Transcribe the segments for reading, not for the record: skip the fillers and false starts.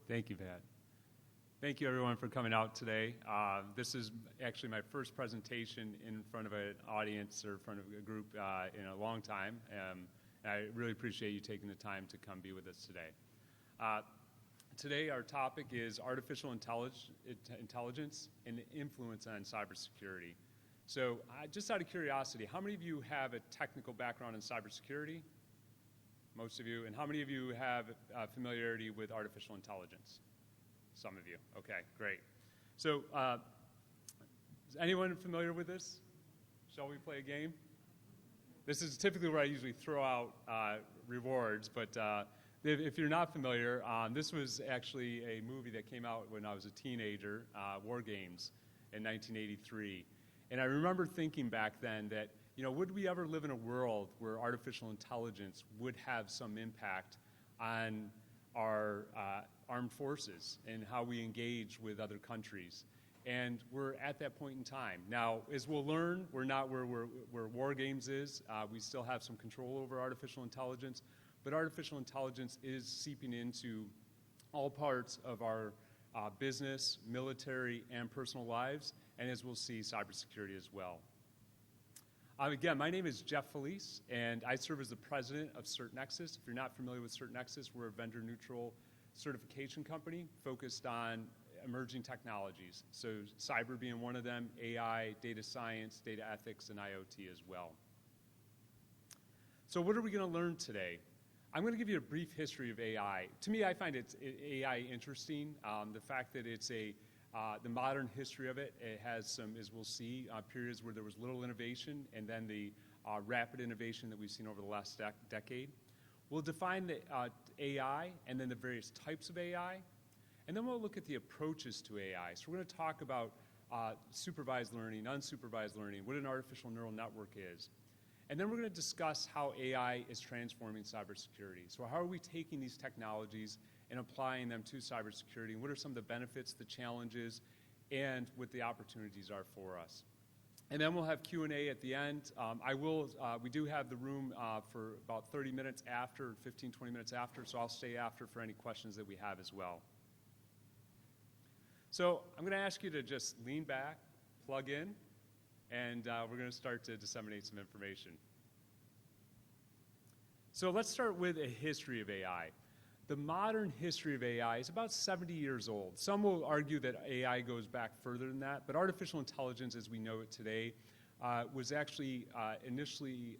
Thank you, Pat. Thank you, everyone, for coming out today. This is actually my first presentation in front of an audience or in front of a group in a long time. And I really appreciate you taking the time to come be with us today. Today, our topic is artificial intelligence and the influence on cybersecurity. So just out of curiosity, how many of you have a technical background in cybersecurity? Most of you. And how many of you have familiarity with artificial intelligence? Some of you. Okay, great. So is anyone familiar with this? Shall we play a game? This is typically where I usually throw out rewards, but if you're not familiar, this was actually a movie that came out when I was a teenager, War Games, in 1983. And I remember thinking back then that, would we ever live in a world where artificial intelligence would have some impact on our armed forces and how we engage with other countries? And we're at that point in time. Now, as we'll learn, we're not where War Games is. We still have some control over artificial intelligence, but artificial intelligence is seeping into all parts of our business, military, and personal lives, and as we'll see, cybersecurity as well. Again, my name is Jeff Felice, and I serve as the president of CertNexus. If you're not familiar with CertNexus, we're a vendor-neutral certification company focused on emerging technologies. So cyber being one of them, AI, data science, data ethics, and IoT as well. So what are we going to learn today? I'm going to give you a brief history of AI. To me, I find AI interesting. The fact that it's the modern history of it, it has some, as we'll see, periods where there was little innovation, and then the rapid innovation that we've seen over the last decade. We'll define the AI and then the various types of AI, and then we'll look at the approaches to AI. So we're going to talk about supervised learning, unsupervised learning, what an artificial neural network is. And then we're going to discuss how AI is transforming cybersecurity. So how are we taking these technologies and applying them to cybersecurity, and what are some of the benefits, the challenges, and what the opportunities are for us. And then we'll have Q&A at the end. We do have the room for about 30 minutes after, 15, 20 minutes after, so I'll stay after for any questions that we have as well. So I'm going to ask you to just lean back, plug in, and we're going to start to disseminate some information. So let's start with a history of AI. The modern history of AI is about 70 years old. Some will argue that AI goes back further than that, but artificial intelligence as we know it today was actually initially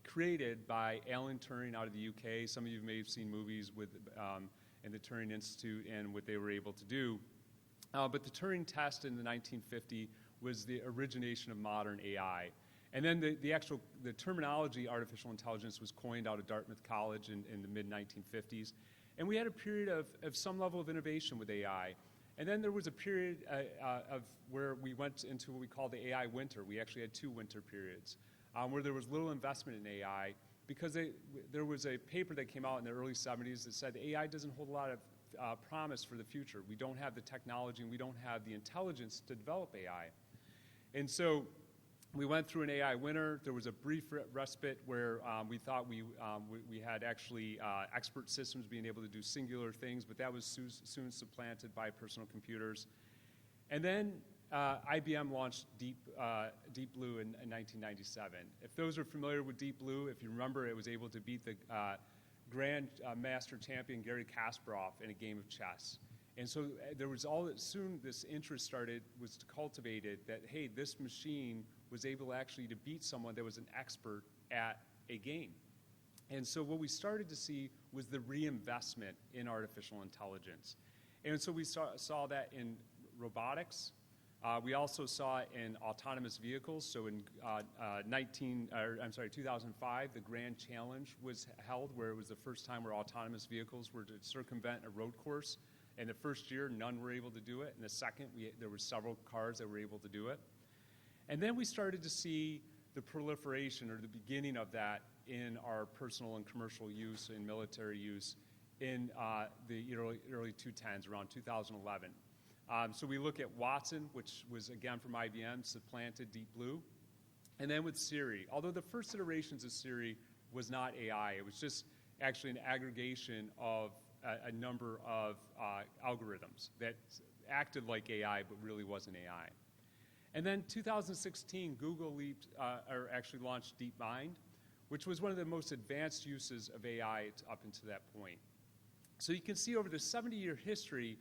created by Alan Turing out of the UK. Some of you may have seen movies with in the Turing Institute and what they were able to do. But the Turing test in the 1950s was the origination of modern AI. And then the terminology artificial intelligence was coined out of Dartmouth College in the mid-1950s. And we had a period of some level of innovation with AI. And then there was a period of where we went into what we call the AI winter. We actually had 2 winter periods where there was little investment in AI because there was a paper that came out in the early 70s that said AI doesn't hold a lot of promise for the future. We don't have the technology and we don't have the intelligence to develop AI. And so we went through an AI winter. There was a brief respite where we thought we had actually expert systems being able to do singular things, but that was soon supplanted by personal computers. And then IBM launched Deep Blue in 1997. If those are familiar with Deep Blue, if you remember, it was able to beat the Grand Master Champion Garry Kasparov in a game of chess. And so there was soon this interest was cultivated that, hey, this machine was able actually to beat someone that was an expert at a game. And so what we started to see was the reinvestment in artificial intelligence. And so we saw that in robotics. We also saw it in autonomous vehicles. So in 2005, the Grand Challenge was held, where it was the first time where autonomous vehicles were to circumvent a road course. In the first year, none were able to do it. In the second, there were several cars that were able to do it. And then we started to see the proliferation or the beginning of that in our personal and commercial use and military use in the early 2010s, around 2011. So we look at Watson, which was, again, from IBM, supplanted Deep Blue. And then with Siri, although the first iterations of Siri was not AI, it was just actually an aggregation of a number of algorithms that acted like AI but really wasn't AI. And then 2016, Google actually launched DeepMind, which was one of the most advanced uses of AI up until that point. So you can see over the 70-year history,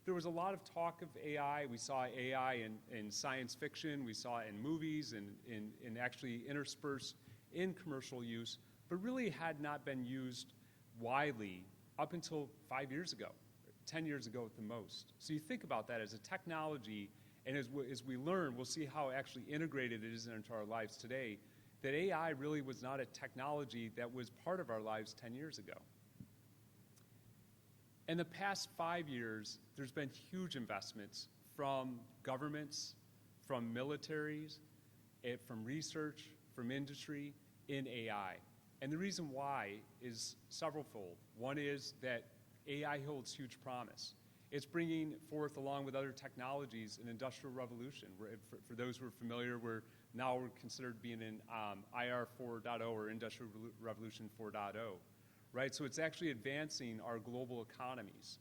there was a lot of talk of AI. We saw AI in science fiction. We saw it in movies and actually interspersed in commercial use, but really had not been used widely up until 5 years ago, 10 years ago at the most. So you think about that as a technology, and as we learn, we'll see how actually integrated it is into our lives today, that AI really was not a technology that was part of our lives 10 years ago. In the past 5 years, there's been huge investments from governments, from militaries, from research, from industry in AI. And the reason why is severalfold. One is that AI holds huge promise. It's bringing forth, along with other technologies, an industrial revolution. For those who are familiar, we're considered being in IR 4.0 or Industrial Revolution 4.0, right? So it's actually advancing our global economies.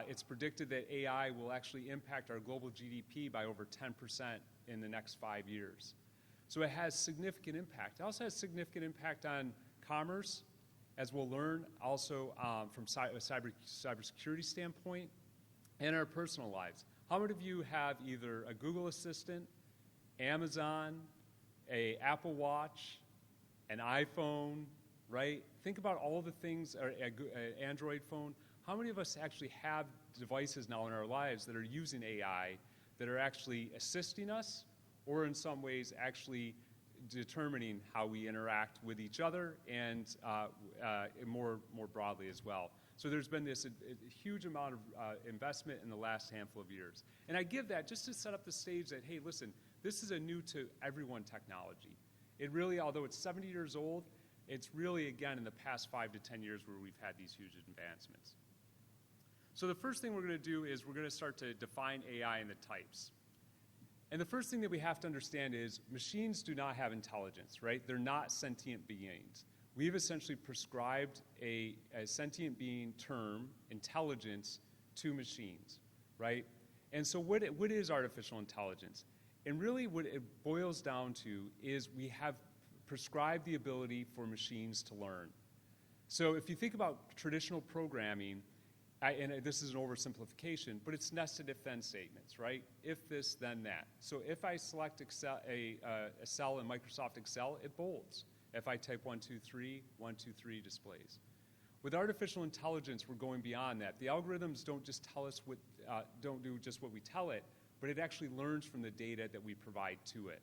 It's predicted that AI will actually impact our global GDP by over 10% in the next 5 years. So it has significant impact. It also has significant impact on commerce, as we'll learn, also from a cybersecurity standpoint, and our personal lives. How many of you have either a Google Assistant, Amazon, an Apple Watch, an iPhone, right? Think about all the things, or an Android phone. How many of us actually have devices now in our lives that are using AI, that are actually assisting us, or in some ways actually determining how we interact with each other and more broadly as well? So there's been this huge amount of investment in the last handful of years. And I give that just to set up the stage that, hey, listen, this is a new to everyone technology. It really, although it's 70 years old, it's really, again, in the past 5 to 10 years where we've had these huge advancements. So the first thing we're going to do is we're going to start to define AI and the types. And the first thing that we have to understand is machines do not have intelligence, right? They're not sentient beings. We've essentially prescribed a sentient being term, intelligence, to machines, right? And so what is artificial intelligence? And really what it boils down to is we have prescribed the ability for machines to learn. So if you think about traditional programming, and this is an oversimplification, but it's nested if-then statements, right? If this, then that. So if I select Excel, a cell in Microsoft Excel, it bolds. If I type 1, 2, 3, 1, 2, 3 displays. With artificial intelligence, we're going beyond that. The algorithms don't just tell us don't do just what we tell it, but it actually learns from the data that we provide to it.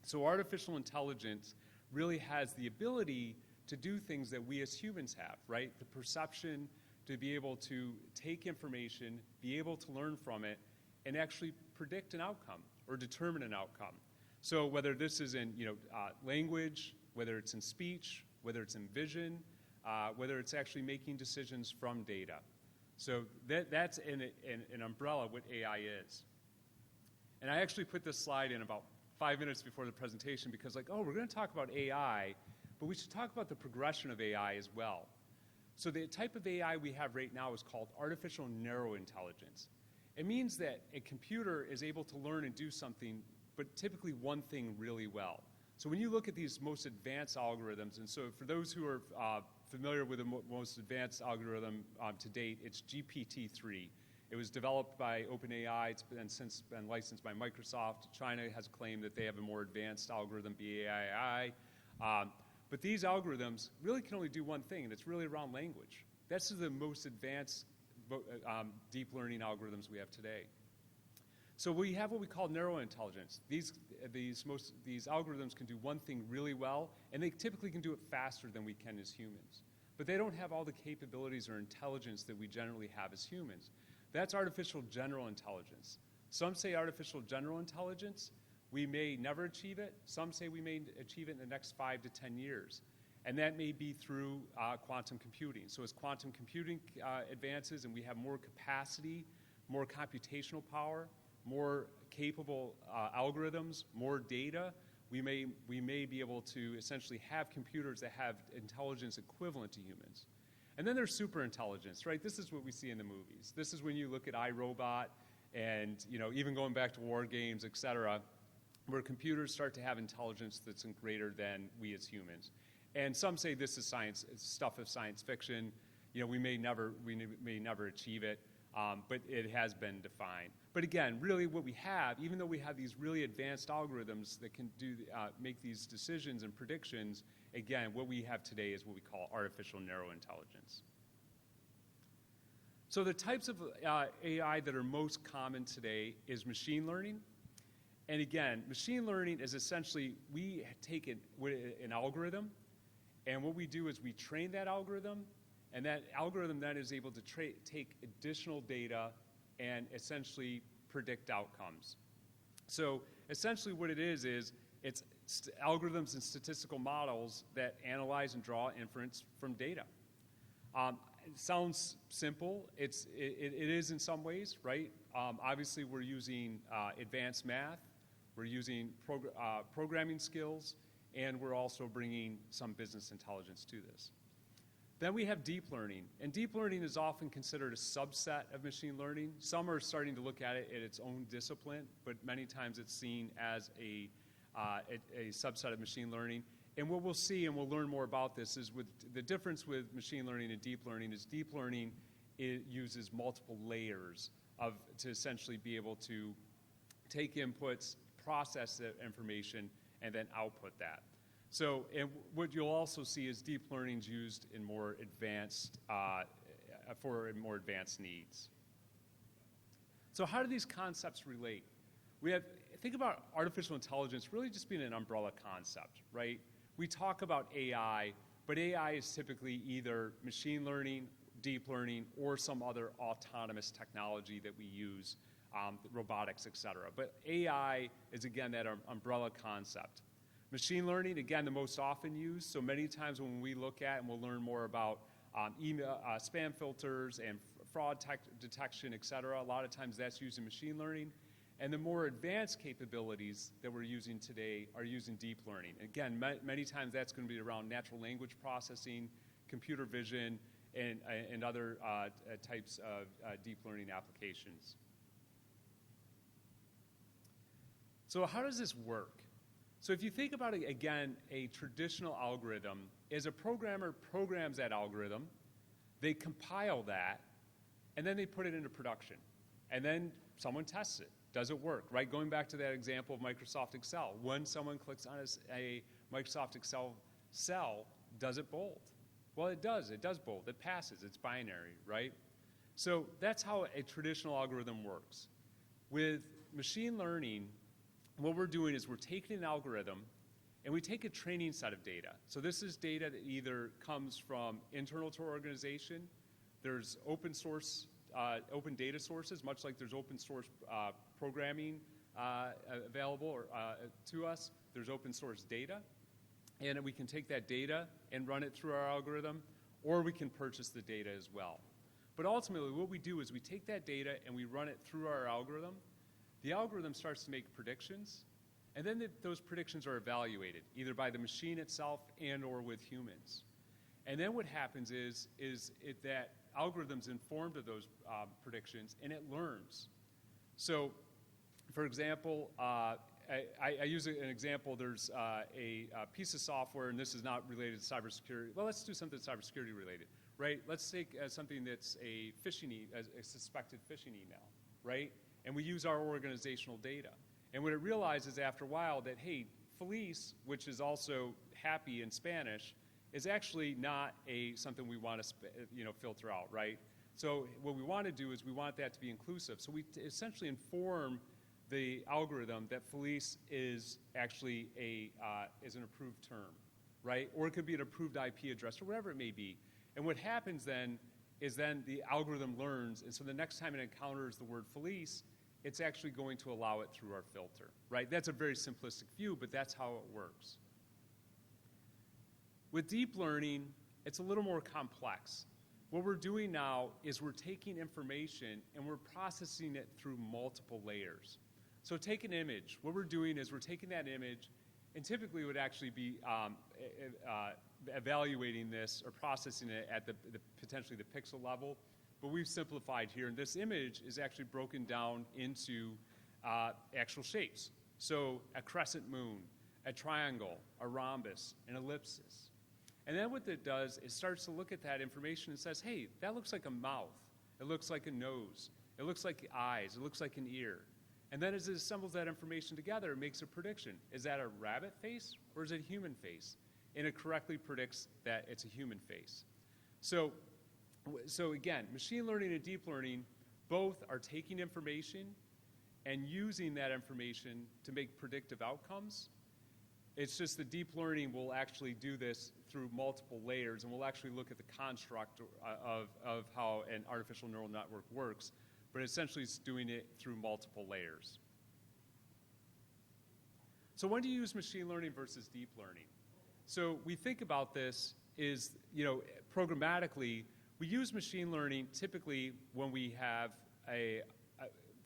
So artificial intelligence really has the ability to do things that we as humans have, right? The perception to be able to take information, be able to learn from it, and actually predict an outcome or determine an outcome. So whether this is in language, whether it's in speech, whether it's in vision, whether it's actually making decisions from data. So that's an umbrella of what AI is. And I actually put this slide in about 5 minutes before the presentation because we're going to talk about AI, but we should talk about the progression of AI as well. So the type of AI we have right now is called artificial narrow intelligence. It means that a computer is able to learn and do something, but typically one thing really well. So when you look at these most advanced algorithms, and so for those who are familiar with the most advanced algorithm to date, it's GPT-3. It was developed by OpenAI. It's since been licensed by Microsoft. China has claimed that they have a more advanced algorithm, BAII. But these algorithms really can only do one thing, and it's really around language. This is the most advanced deep learning algorithms we have today. So we have what we call narrow intelligence. These algorithms can do one thing really well, and they typically can do it faster than we can as humans. But they don't have all the capabilities or intelligence that we generally have as humans. That's artificial general intelligence. Some say artificial general intelligence, we may never achieve it. Some say we may achieve it in the next 5 to 10 years. And that may be through quantum computing. So as quantum computing advances and we have more capacity, more computational power, more capable algorithms, more data, we may be able to essentially have computers that have intelligence equivalent to humans. And then there's superintelligence, right? This is what we see in the movies. This is when you look at iRobot and, even going back to war games, et cetera, where computers start to have intelligence that's greater than we as humans. And some say this is science, stuff of science fiction. We may never achieve it, but it has been defined. But again, really what we have, even though we have these really advanced algorithms that can make these decisions and predictions, again, what we have today is what we call artificial narrow intelligence. So the types of AI that are most common today is machine learning. And again, machine learning is essentially, we take an algorithm, and what we do is we train that algorithm, and that algorithm then is able to take additional data and essentially predict outcomes. So essentially what it is it's algorithms and statistical models that analyze and draw inference from data. It sounds simple. It is in some ways, right? Obviously, we're using advanced math. We're using programming skills, and we're also bringing some business intelligence to this. Then we have deep learning, and deep learning is often considered a subset of machine learning. Some are starting to look at it in its own discipline, but many times it's seen as a subset of machine learning. And what we'll see, and we'll learn more about this, is with the difference with machine learning and deep learning is deep learning uses multiple layers to essentially be able to take inputs, process the information, and then output that. So, and what you'll also see is deep learning is used in more advanced, for more advanced needs. So how do these concepts relate? Think about artificial intelligence really just being an umbrella concept, right? We talk about AI, but AI is typically either machine learning, deep learning, or some other autonomous technology that we use, robotics, et cetera. But AI is, again, that umbrella concept. Machine learning, again, the most often used. So many times when we look at, and we'll learn more about email, spam filters and fraud detection, et cetera, a lot of times that's used in machine learning. And the more advanced capabilities that we're using today are using deep learning. Again, many times that's going to be around natural language processing, computer vision, and other types of deep learning applications. So how does this work? So if you think about it, again, a traditional algorithm is a programmer programs that algorithm, they compile that, and then they put it into production. And then someone tests it. Does it work, right? Going back to that example of Microsoft Excel. When someone clicks on a Microsoft Excel cell, does it bold? Well, it does. It does bold. It passes. It's binary, right? So that's how a traditional algorithm works. With machine learning, what we're doing is we're taking an algorithm and we take a training set of data. So this is data that either comes from internal to our organization. There's open source, open data sources, much like there's open source programming available to us. There's open source data. And we can take that data and run it through our algorithm, or we can purchase the data as well. But ultimately, what we do is we take that data and we run it through our algorithm. The algorithm starts to make predictions, and then those predictions are evaluated, either by the machine itself and or with humans. And then what happens is that algorithm's informed of those predictions, and it learns. So, for example, I use an example. There's a piece of software, and this is not related to cybersecurity. Well, let's do something cybersecurity related, right? Let's take something that's a suspected phishing email, right? And we use our organizational data. And what it realizes after a while that, hey, Felice, which is also happy in Spanish, is actually not something we want to filter out, right? So what we want to do is we want that to be inclusive. So we essentially inform the algorithm that Felice is actually is an approved term, right? Or it could be an approved IP address or whatever it may be. And what happens then is the algorithm learns, and so the next time it encounters the word Felice, it's actually going to allow it through our filter, right? That's a very simplistic view, but that's how it works. With deep learning, it's a little more complex. What we're doing now is we're taking information and we're processing it through multiple layers. So take an image. What we're doing is we're taking that image, and typically it would actually be evaluating this or processing it at potentially the pixel level. But we've simplified here, and this image is actually broken down into actual shapes. So a crescent moon, a triangle, a rhombus, an ellipsis. And then what it does is starts to look at that information and says, hey, that looks like a mouth. It looks like a nose. It looks like eyes. It looks like an ear. And then as it assembles that information together, it makes a prediction. Is that a rabbit face or is it a human face? And it correctly predicts that it's a human face. So again, machine learning and deep learning both are taking information and using that information to make predictive outcomes. It's just the deep learning will actually do this through multiple layers, and we'll actually look at the construct of how an artificial neural network works, but essentially it's doing it through multiple layers. So when do you use machine learning versus deep learning? So we think about this is, programmatically, we use machine learning typically when we have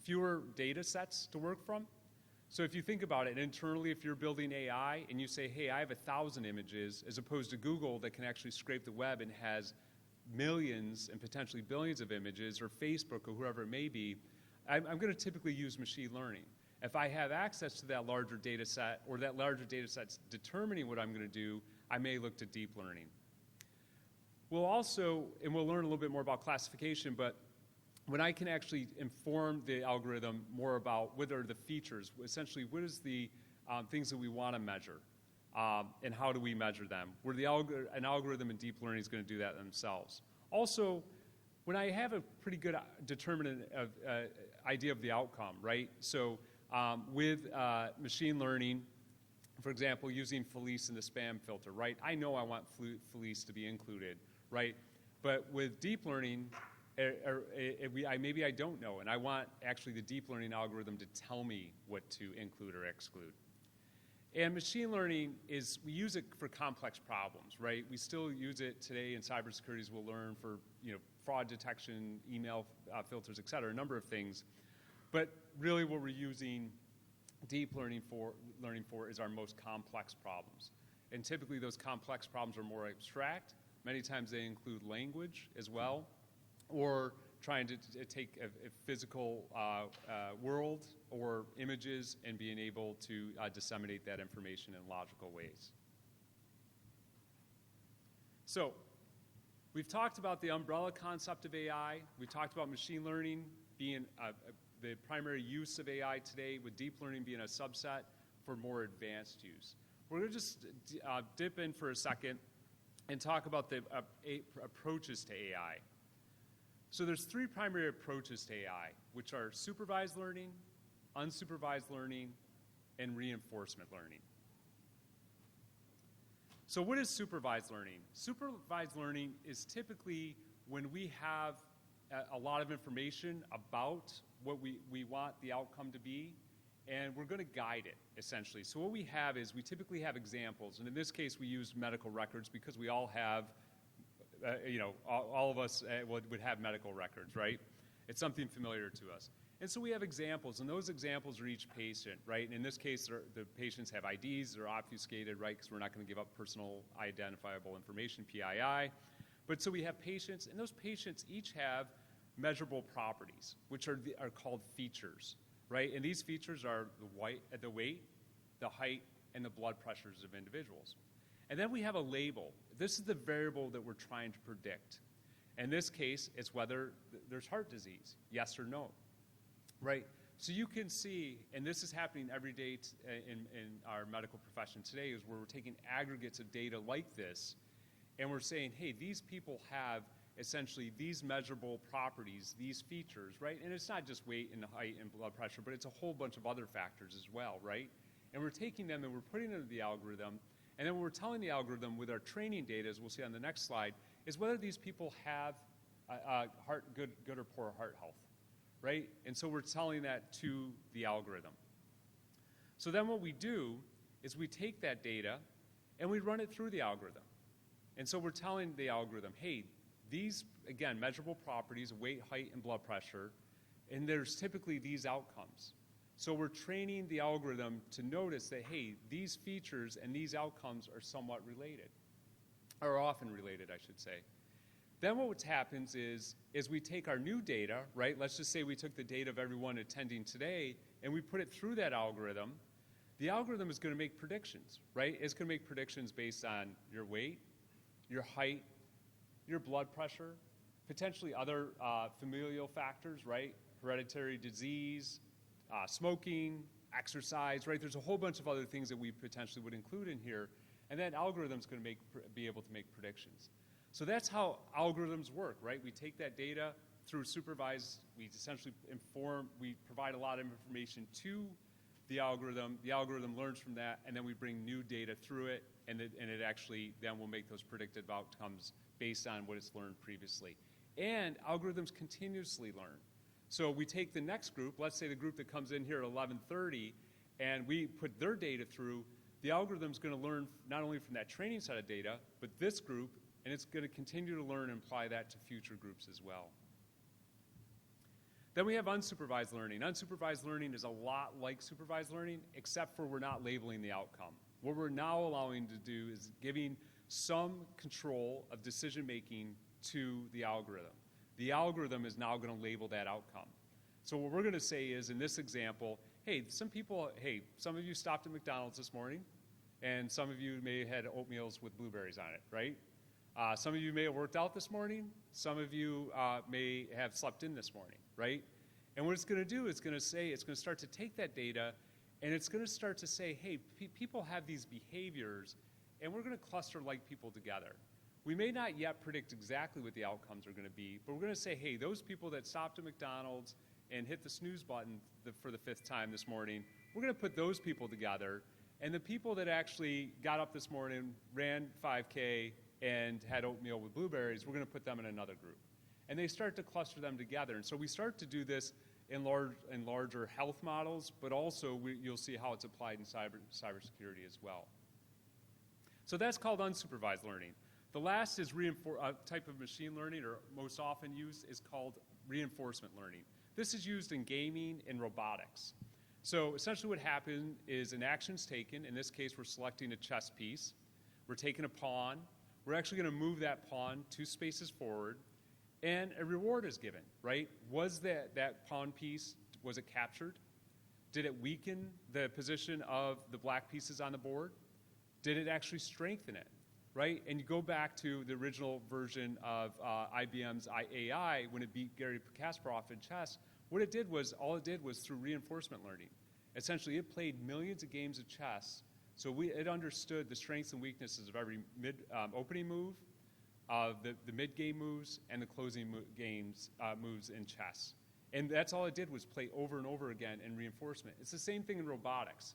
fewer data sets to work from. So if you think about it internally, if you're building AI and you say, hey, I have 1,000 images, as opposed to Google that can actually scrape the web and has millions and potentially billions of images, or Facebook or whoever it may be, I'm going to typically use machine learning. If I have access to that larger data set, or that larger data set's determining what I'm going to do, I may look to deep learning. We'll also, and we'll learn a little bit more about classification, but when I can actually inform the algorithm more about what are the features, essentially what is the things that we want to measure, and how do we measure them, where an algorithm in deep learning is going to do that themselves. Also, when I have a pretty good determinant of idea of the outcome, right? So with machine learning, for example, using Felice in the spam filter, right? I know I want Felice to be included, right? But with deep learning, maybe I don't know, and I want actually the deep learning algorithm to tell me what to include or exclude. And machine learning we use it for complex problems, right? We still use it today in cybersecurity, as we'll learn, for fraud detection, email filters, et cetera, a number of things. But really what we're using deep learning for is our most complex problems. And typically those complex problems are more abstract. Many times they include language as well, or trying to take a physical world or images and being able to disseminate that information in logical ways. So we've talked about the umbrella concept of AI. We've talked about machine learning being the primary use of AI today, with deep learning being a subset for more advanced use. We're going to just dip in for a second and talk about the approaches to AI. So there's three primary approaches to AI, which are supervised learning, unsupervised learning, and reinforcement learning. So what is supervised learning? Supervised learning is typically when we have a lot of information about what we want the outcome to be, and we're going to guide it, essentially. So what we have is we typically have examples, and in this case we use medical records because we all have all of us would have medical records, right? It's something familiar to us. And so we have examples, and those examples are each patient, right? And in this case, the patients have IDs, they're obfuscated, right? Because we're not going to give up personal identifiable information, PII. But so we have patients, and those patients each have measurable properties, which are called features, right? And these features are the weight, the height, and the blood pressures of individuals. And then we have a label. This is the variable that we're trying to predict. In this case, it's whether there's heart disease, yes or no, right? So you can see, and this is happening every day in our medical profession today, is where we're taking aggregates of data like this, and we're saying, hey, these people have essentially these measurable properties, these features, right? And it's not just weight and height and blood pressure, but it's a whole bunch of other factors as well, right? And we're taking them and we're putting them into the algorithm. And then what we're telling the algorithm with our training data, as we'll see on the next slide, is whether these people have good or poor heart health, right? And so we're telling that to the algorithm. So then what we do is we take that data and we run it through the algorithm. And so we're telling the algorithm, hey, these, again, measurable properties, weight, height, and blood pressure, and there's typically these outcomes. So we're training the algorithm to notice that, hey, these features and these outcomes are somewhat related. or often related, I should say. Then what happens is we take our new data, right? Let's just say we took the data of everyone attending today and we put it through that algorithm. The algorithm is going to make predictions, right? It's going to make predictions based on your weight, your height, your blood pressure, potentially other familial factors, right? Hereditary disease, smoking, exercise, right? There's a whole bunch of other things that we potentially would include in here, and that algorithm's going to be able to make predictions. So that's how algorithms work, right? We take that data through supervised, we essentially we provide a lot of information to the algorithm learns from that, and then we bring new data through it, and it actually then will make those predictive outcomes based on what it's learned previously. And algorithms continuously learn. So we take the next group, let's say the group that comes in here at 11:30, and we put their data through, the algorithm's going to learn not only from that training set of data, but this group, and it's going to continue to learn and apply that to future groups as well. Then we have unsupervised learning. Unsupervised learning is a lot like supervised learning, except for we're not labeling the outcome. What we're now allowing to do is giving some control of decision making to the algorithm. The algorithm is now going to label that outcome. So what we're going to say is, in this example, hey, some of you stopped at McDonald's this morning, and some of you may have had oatmeals with blueberries on it, right? Some of you may have worked out this morning. Some of you may have slept in this morning, right? And what it's going to do is it's going to start to take that data, and it's going to start to say, hey, people have these behaviors, and we're going to cluster like people together. We may not yet predict exactly what the outcomes are going to be, but we're going to say, hey, those people that stopped at McDonald's and hit the snooze button for the 5th time this morning, we're going to put those people together. And the people that actually got up this morning, ran 5K, and had oatmeal with blueberries, we're going to put them in another group. And they start to cluster them together. And so we start to do this in larger health models, but also you'll see how it's applied in cybersecurity as well. So that's called unsupervised learning. The last is type of machine learning, or most often used, is called reinforcement learning. This is used in gaming and robotics. So essentially what happened is an action's taken. In this case, we're selecting a chess piece. We're taking a pawn. We're actually going to move that pawn 2 spaces forward, and a reward is given, right? Was that pawn piece, was it captured? Did it weaken the position of the black pieces on the board? Did it actually strengthen it, right? And you go back to the original version of IBM's AI when it beat Garry Kasparov in chess. What it did was, all it did was through reinforcement learning. Essentially, it played millions of games of chess, so it understood the strengths and weaknesses of every opening move, the mid-game moves, and the closing moves in chess. And that's all it did was play over and over again in reinforcement. It's the same thing in robotics.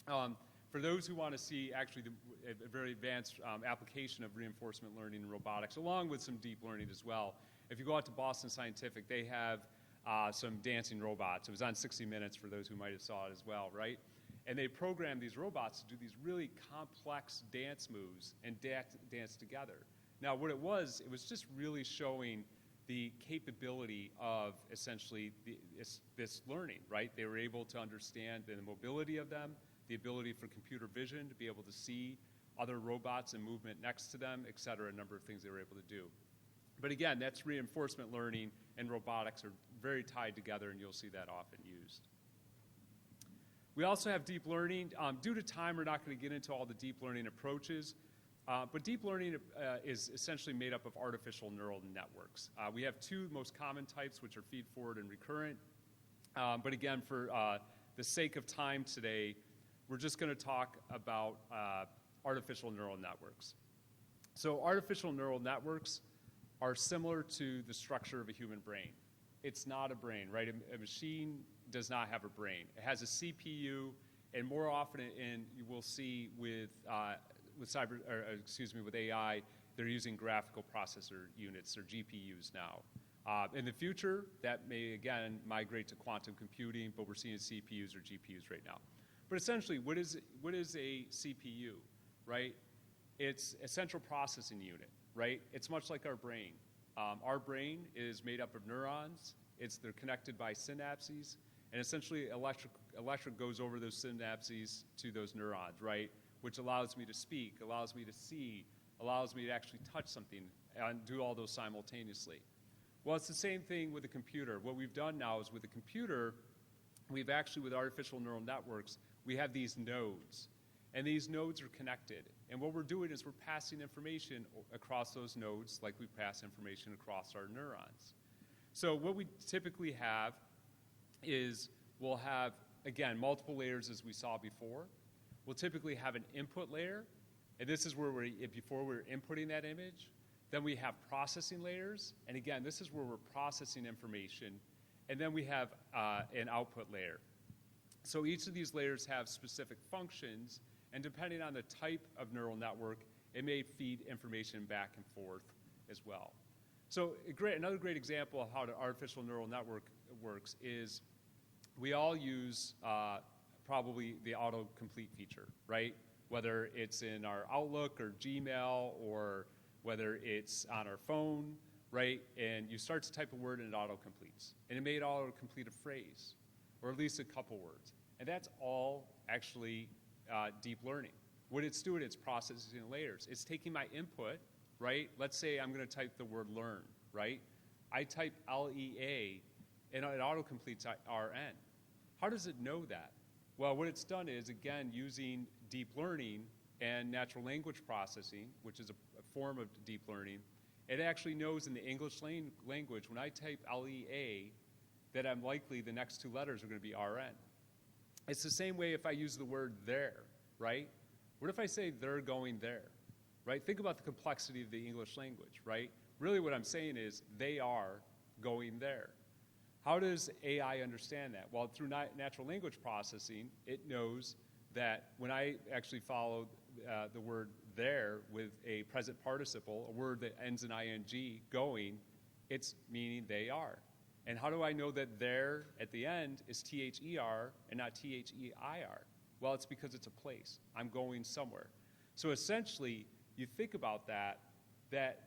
For those who want to see actually a very advanced application of reinforcement learning in robotics, along with some deep learning as well, if you go out to Boston Scientific, they have some dancing robots. It was on 60 Minutes for those who might have saw it as well, right? And they programmed these robots to do these really complex dance moves and dance together. Now, what it was just really showing the capability of essentially this learning, right? They were able to understand the mobility of them, the ability for computer vision to be able to see other robots and movement next to them, et cetera, a number of things they were able to do. But again, that's reinforcement learning, and robotics are very tied together, and you'll see that often used. We also have deep learning. Due to time, we're not going to get into all the deep learning approaches, but deep learning is essentially made up of artificial neural networks. We have 2 most common types, which are feed-forward and recurrent. But again, for the sake of time today, we're just going to talk about artificial neural networks. So artificial neural networks are similar to the structure of a human brain. It's not a brain, right? A machine does not have a brain. It has a CPU, and more often, you will see with AI, they're using graphical processor units, or GPUs now. In the future, that may again migrate to quantum computing, but we're seeing CPUs or GPUs right now. But essentially, what is a CPU, right? It's a central processing unit, right? It's much like our brain. Our brain is made up of neurons. They're connected by synapses, and essentially electric goes over those synapses to those neurons, right? Which allows me to speak, allows me to see, allows me to actually touch something and do all those simultaneously. Well, it's the same thing with a computer. What we've done now is with a computer, we've actually, with artificial neural networks, we have these nodes. And these nodes are connected. And what we're doing is we're passing information across those nodes like we pass information across our neurons. So what we typically have is we'll have, again, multiple layers as we saw before. We'll typically have an input layer. And this is where before we're inputting that image. Then we have processing layers. And again, this is where we're processing information. And then we have an output layer. So each of these layers have specific functions. And depending on the type of neural network, it may feed information back and forth as well. So another great example of how the artificial neural network works is we all use probably the autocomplete feature, right? Whether it's in our Outlook or Gmail or whether it's on our phone, right? And you start to type a word and it autocompletes. And it may autocomplete a phrase or at least a couple words. And that's all actually deep learning. What it's doing, it's processing layers. It's taking my input, right? Let's say I'm going to type the word learn, right? I type LEA, and it autocompletes RN. How does it know that? Well, what it's done is, again, using deep learning and natural language processing, which is a form of deep learning, it actually knows in the English language, when I type LEA, that I'm likely the next two letters are going to be RN. It's the same way if I use the word there, right? What if I say they're going there, right? Think about the complexity of the English language, right? Really what I'm saying is they are going there. How does AI understand that? Well, through natural language processing, it knows that when I actually follow the word there with a present participle, a word that ends in ing, going, it's meaning they are. And how do I know that there at the end is THER and not THEIR? Well, it's because it's a place. I'm going somewhere. So essentially, you think about that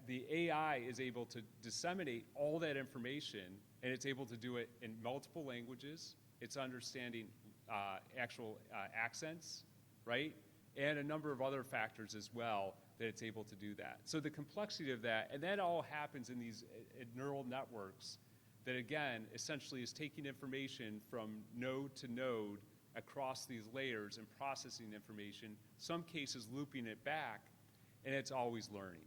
the AI is able to disseminate all that information, and it's able to do it in multiple languages. It's understanding actual accents, right? And a number of other factors as well that it's able to do that. So the complexity of that, and that all happens in these neural networks that, again, essentially is taking information from node to node across these layers and processing information, some cases looping it back, and it's always learning.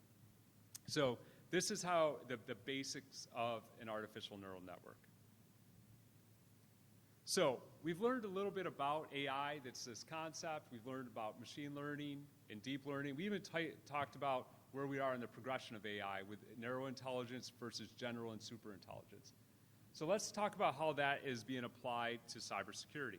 So this is how the basics of an artificial neural network. So we've learned a little bit about AI, that's this concept. We've learned about machine learning and deep learning. We even talked about where we are in the progression of AI with narrow intelligence versus general and super intelligence. So let's talk about how that is being applied to cybersecurity.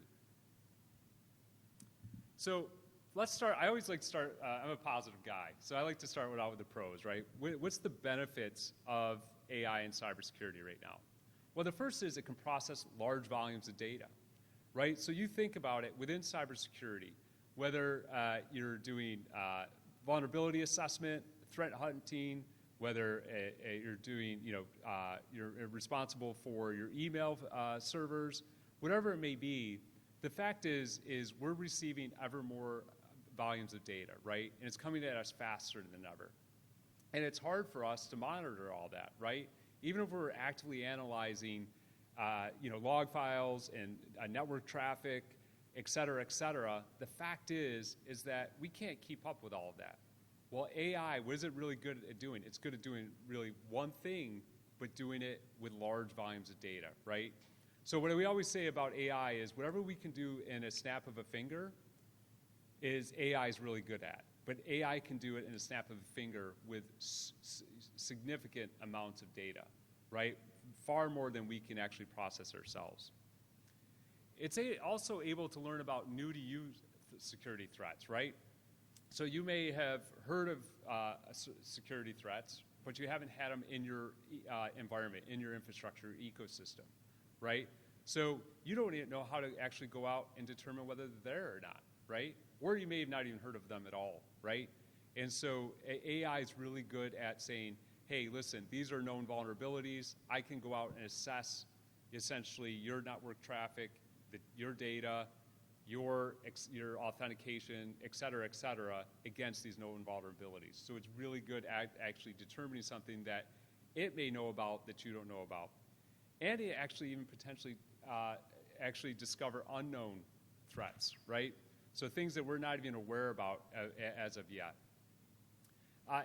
So let's start, I always like to start, I'm a positive guy, so I like to start out with the pros, right? What's the benefits of AI in cybersecurity right now? Well, the first is it can process large volumes of data, right? So you think about it within cybersecurity, whether you're doing vulnerability assessment, threat hunting, whether you're doing, you're responsible for your email servers, whatever it may be, the fact is we're receiving ever more volumes of data, right? And it's coming at us faster than ever. And it's hard for us to monitor all that, right? Even if we're actively analyzing, log files and network traffic, et cetera, the fact is that we can't keep up with all of that. Well, AI, what is it really good at doing? It's good at doing really one thing, but doing it with large volumes of data, right? So what we always say about AI is whatever we can do in a snap of a finger is AI is really good at. But AI can do it in a snap of a finger with significant amounts of data, right? Far more than we can actually process ourselves. It's also able to learn about new to you security threats, right? So you may have heard of security threats, but you haven't had them in your environment, in your infrastructure ecosystem, right? So you don't even know how to actually go out and determine whether they're there or not, right? Or you may have not even heard of them at all, right? And so AI is really good at saying, hey, listen, these are known vulnerabilities. I can go out and assess essentially your network traffic, your data, your authentication, et cetera, against these known vulnerabilities. So it's really good at actually determining something that it may know about that you don't know about. And it actually even potentially actually discover unknown threats, right? So things that we're not even aware about as of yet.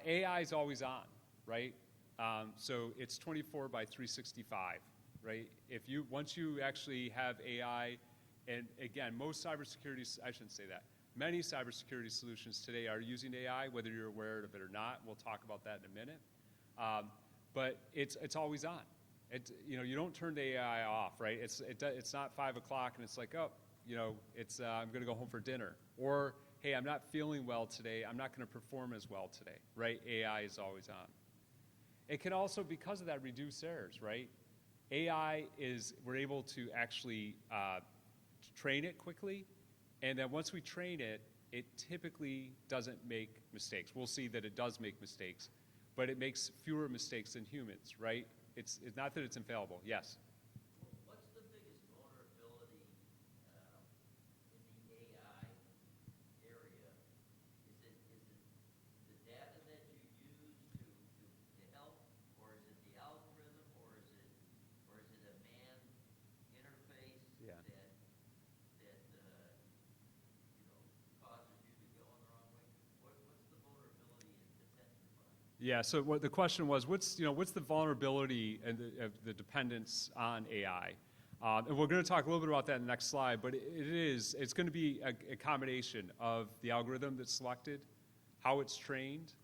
AI is always on, right? So it's 24 by 365, right? Once you actually have AI, and again, most cybersecurity, I shouldn't say that, many cybersecurity solutions today are using AI, whether you're aware of it or not. We'll talk about that in a minute. But it's always on. You don't turn the AI off, right? It's not 5 o'clock and it's like, oh, I'm going to go home for dinner. Or, hey, I'm not feeling well today. I'm not going to perform as well today, right? AI is always on. It can also, because of that, reduce errors, right? we're able to actually train it quickly, and then once we train it, it typically doesn't make mistakes. We'll see that it does make mistakes, but it makes fewer mistakes than humans, right? It's not that it's infallible. Yes? What's the biggest vulnerability in the AI area? Is it the data that you use to help, or is it the algorithm, or is it a man interface Yeah. that causes you to go in the wrong way? What's the vulnerability in detention environment? Yeah, so what the question was, what's the vulnerability and the dependence on AI? And we're going to talk a little bit about that in the next slide, but it's going to be a combination of the algorithm that's selected, how it's trained,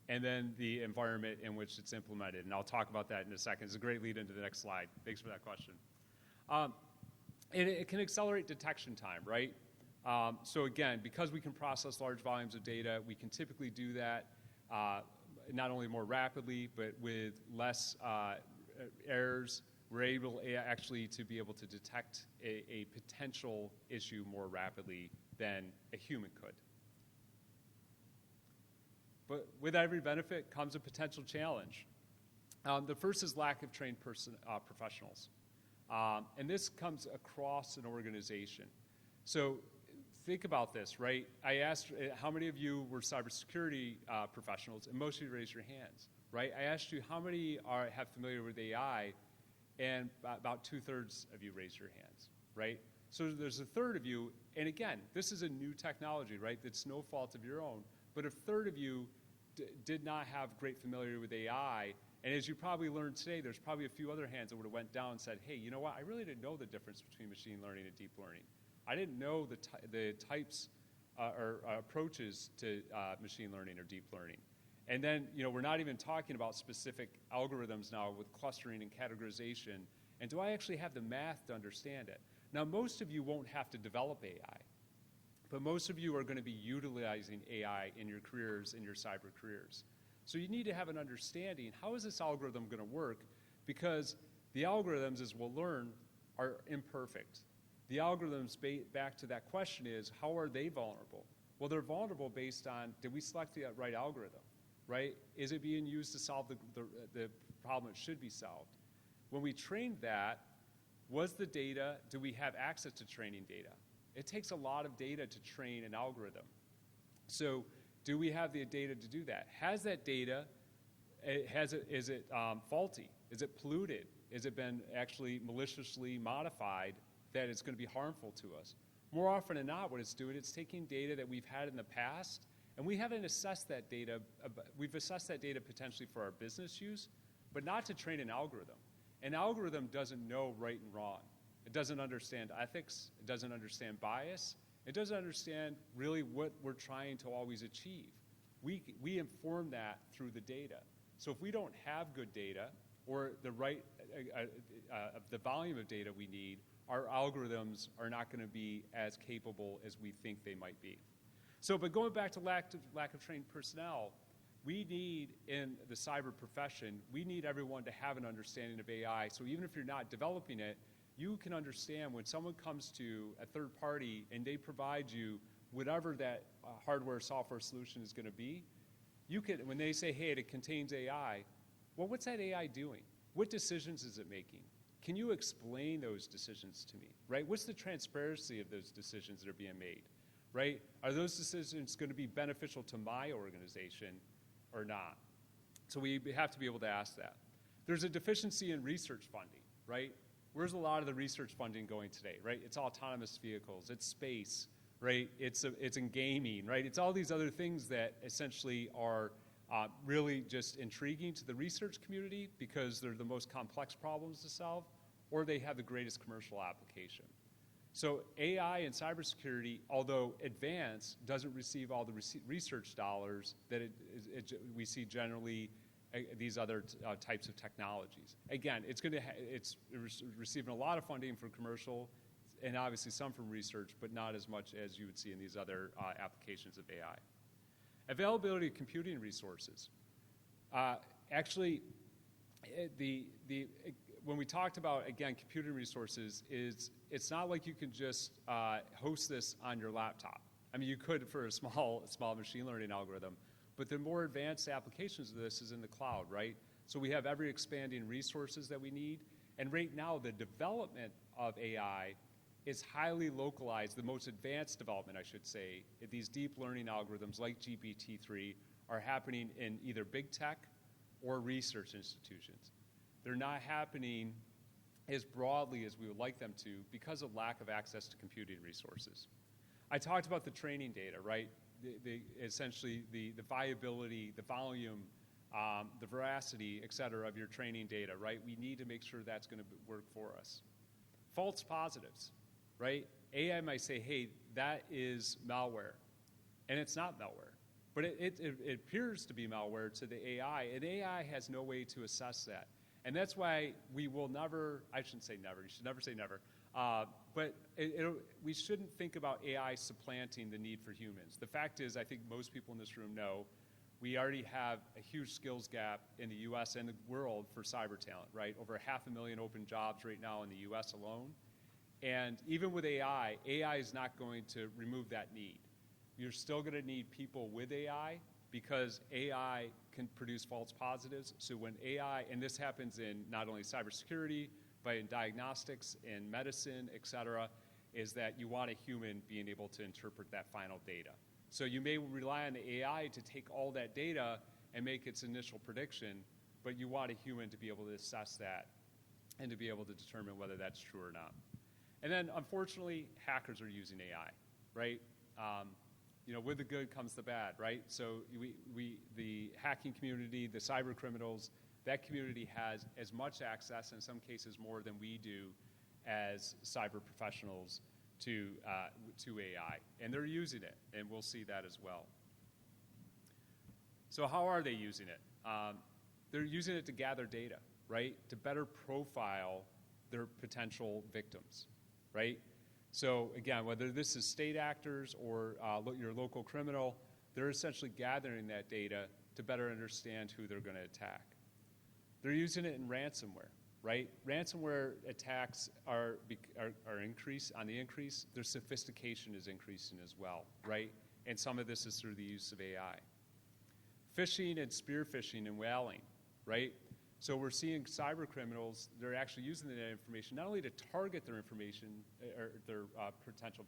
and then the environment in which it's implemented. And I'll talk about that in a second. It's a great lead into the next slide. Thanks for that question. And it can accelerate detection time, right? So again, because we can process large volumes of data, we can typically do that not only more rapidly, but with less errors. We're able actually to be able to detect a potential issue more rapidly than a human could. But with every benefit comes a potential challenge. The first is lack of trained professionals. And this comes across an organization. So think about this, right? I asked how many of you were cybersecurity professionals, and most of you raised your hands, right? I asked you how many have familiar with AI, and about 2/3 of you raised your hands, right? So there's a third of you, and again, this is a new technology, right? It's no fault of your own, but a third of you did not have great familiarity with AI, and as you probably learned today, there's probably a few other hands that would have went down and said, hey, you know what? I really didn't know the difference between machine learning and deep learning. I didn't know the types or approaches to machine learning or deep learning. And then, we're not even talking about specific algorithms now with clustering and categorization. And do I actually have the math to understand it? Now, most of you won't have to develop AI, but most of you are going to be utilizing AI in your careers, in your cyber careers. So you need to have an understanding, how is this algorithm going to work? Because the algorithms, as we'll learn, are imperfect. The algorithms, back to that question, is how are they vulnerable? Well, they're vulnerable based on, did we select the right algorithm, right? Is it being used to solve the problem it should be solved? When we trained that, was the data, do we have access to training data? It takes a lot of data to train an algorithm. So do we have the data to do that? Has that data, is it faulty? Is it polluted? Has it been actually maliciously modified that it's going to be harmful to us? More often than not, what it's doing, it's taking data that we've had in the past, and we haven't assessed that data. We've assessed that data potentially for our business use, but not to train an algorithm. An algorithm doesn't know right and wrong. It doesn't understand ethics. It doesn't understand bias. It doesn't understand really what we're trying to always achieve. We inform that through the data. So if we don't have good data or the right, the volume of data we need, our algorithms are not going to be as capable as we think they might be. So, but going back to lack of trained personnel, we need, in the cyber profession, we need everyone to have an understanding of AI. So even if you're not developing it, you can understand when someone comes to a third party and they provide you whatever that hardware software solution is going to be, you can, when they say, hey, it contains AI, well, what's that AI doing? What decisions is it making? can you explain those decisions to me, right? What's the transparency of those decisions that are being made, right? Are those decisions going to be beneficial to my organization or not? So we have to be able to ask that. There's a deficiency in research funding, right? Where's a lot of the research funding going today, right? It's autonomous vehicles, it's space, right? It's in gaming, right? It's all these other things that essentially are really just intriguing to the research community because they're the most complex problems to solve, or they have the greatest commercial application. So AI and cybersecurity, although advanced, doesn't receive all the research dollars that we see generally these other types of technologies. Again, it's receiving a lot of funding from commercial and obviously some from research, but not as much as you would see in these other applications of AI. Availability of computing resources. Actually, when we talked about, again, computing resources, it's not like you can just host this on your laptop. I mean, you could for a small machine learning algorithm, but the more advanced applications of this is in the cloud, right? So we have ever expanding resources that we need, and right now the development of AI is highly localized. The most advanced development, I should say, these deep learning algorithms like GPT-3 are happening in either big tech or research institutions. They're not happening as broadly as we would like them to because of lack of access to computing resources. I talked about the training data, right? Essentially the viability, the volume, the veracity, et cetera, of your training data, right? We need to make sure that's going to work for us. False positives, right? AI might say, hey, that is malware, and it's not malware. But it appears to be malware to the AI, and AI has no way to assess that. And that's why we will never, I shouldn't say never, you should never say never, but we shouldn't think about AI supplanting the need for humans. The fact is, I think most people in this room know, we already have a huge skills gap in the US and the world for cyber talent, right? Over 500,000 open jobs right now in the US alone. And even with AI is not going to remove that need. You're still going to need people with AI because AI can produce false positives. So when AI, and this happens in not only cybersecurity, but in diagnostics, in medicine, et cetera, is that you want a human being able to interpret that final data. So you may rely on the AI to take all that data and make its initial prediction, but you want a human to be able to assess that and to be able to determine whether that's true or not. And then, unfortunately, hackers are using AI, right? With the good comes the bad, right? So the hacking community, the cyber criminals, that community has as much access, in some cases more than we do as cyber professionals to AI. And they're using it, and we'll see that as well. So how are they using it? They're using it to gather data, right? To better profile their potential victims, right? So again, whether this is state actors or your local criminal, they're essentially gathering that data to better understand who they're going to attack. They're using it in ransomware, right? Ransomware attacks are on the increase. Their sophistication is increasing as well, right? And some of this is through the use of AI. Phishing and spear phishing and whaling, right? So we're seeing cyber criminals, they're actually using that information not only to target their information or their potential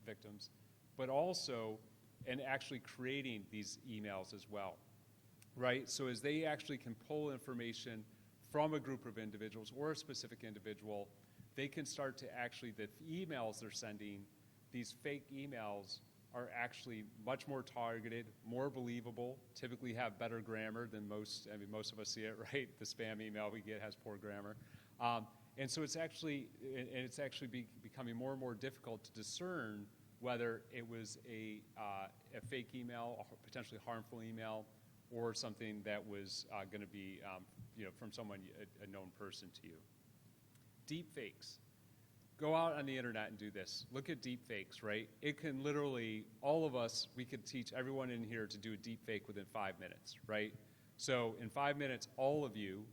victims, but also in actually creating these emails as well, right? So as they actually can pull information from a group of individuals or a specific individual, they can start to actually, the emails they're sending, these fake emails are actually much more targeted, more believable, typically have better grammar than most of us see it, right? The spam email we get has poor grammar. And so it's actually becoming more and more difficult to discern whether it was a fake email, a potentially harmful email, or something that was going to be from someone, a known person to you. Deep fakes. Go out on the internet and do this. Look at deep fakes, right? It can literally, all of us, we could teach everyone in here to do a deep fake within 5 minutes, right? So in 5 minutes, all of you,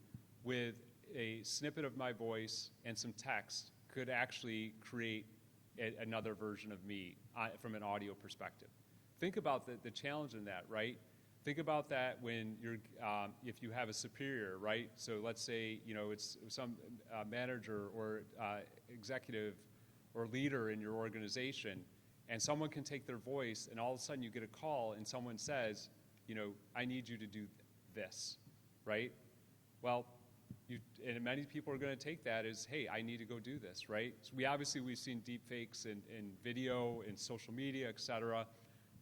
with a snippet of my voice and some text, could actually create another version of me from an audio perspective. Think about the challenge in that, right? Think about that when you're, if you have a superior, right? So let's say, it's some manager or executive or leader in your organization, and someone can take their voice, and all of a sudden you get a call, and someone says, I need you to do this, right? Well, and many people are going to take that as, hey, I need to go do this, right? So we've seen deep fakes in video, in social media, et cetera,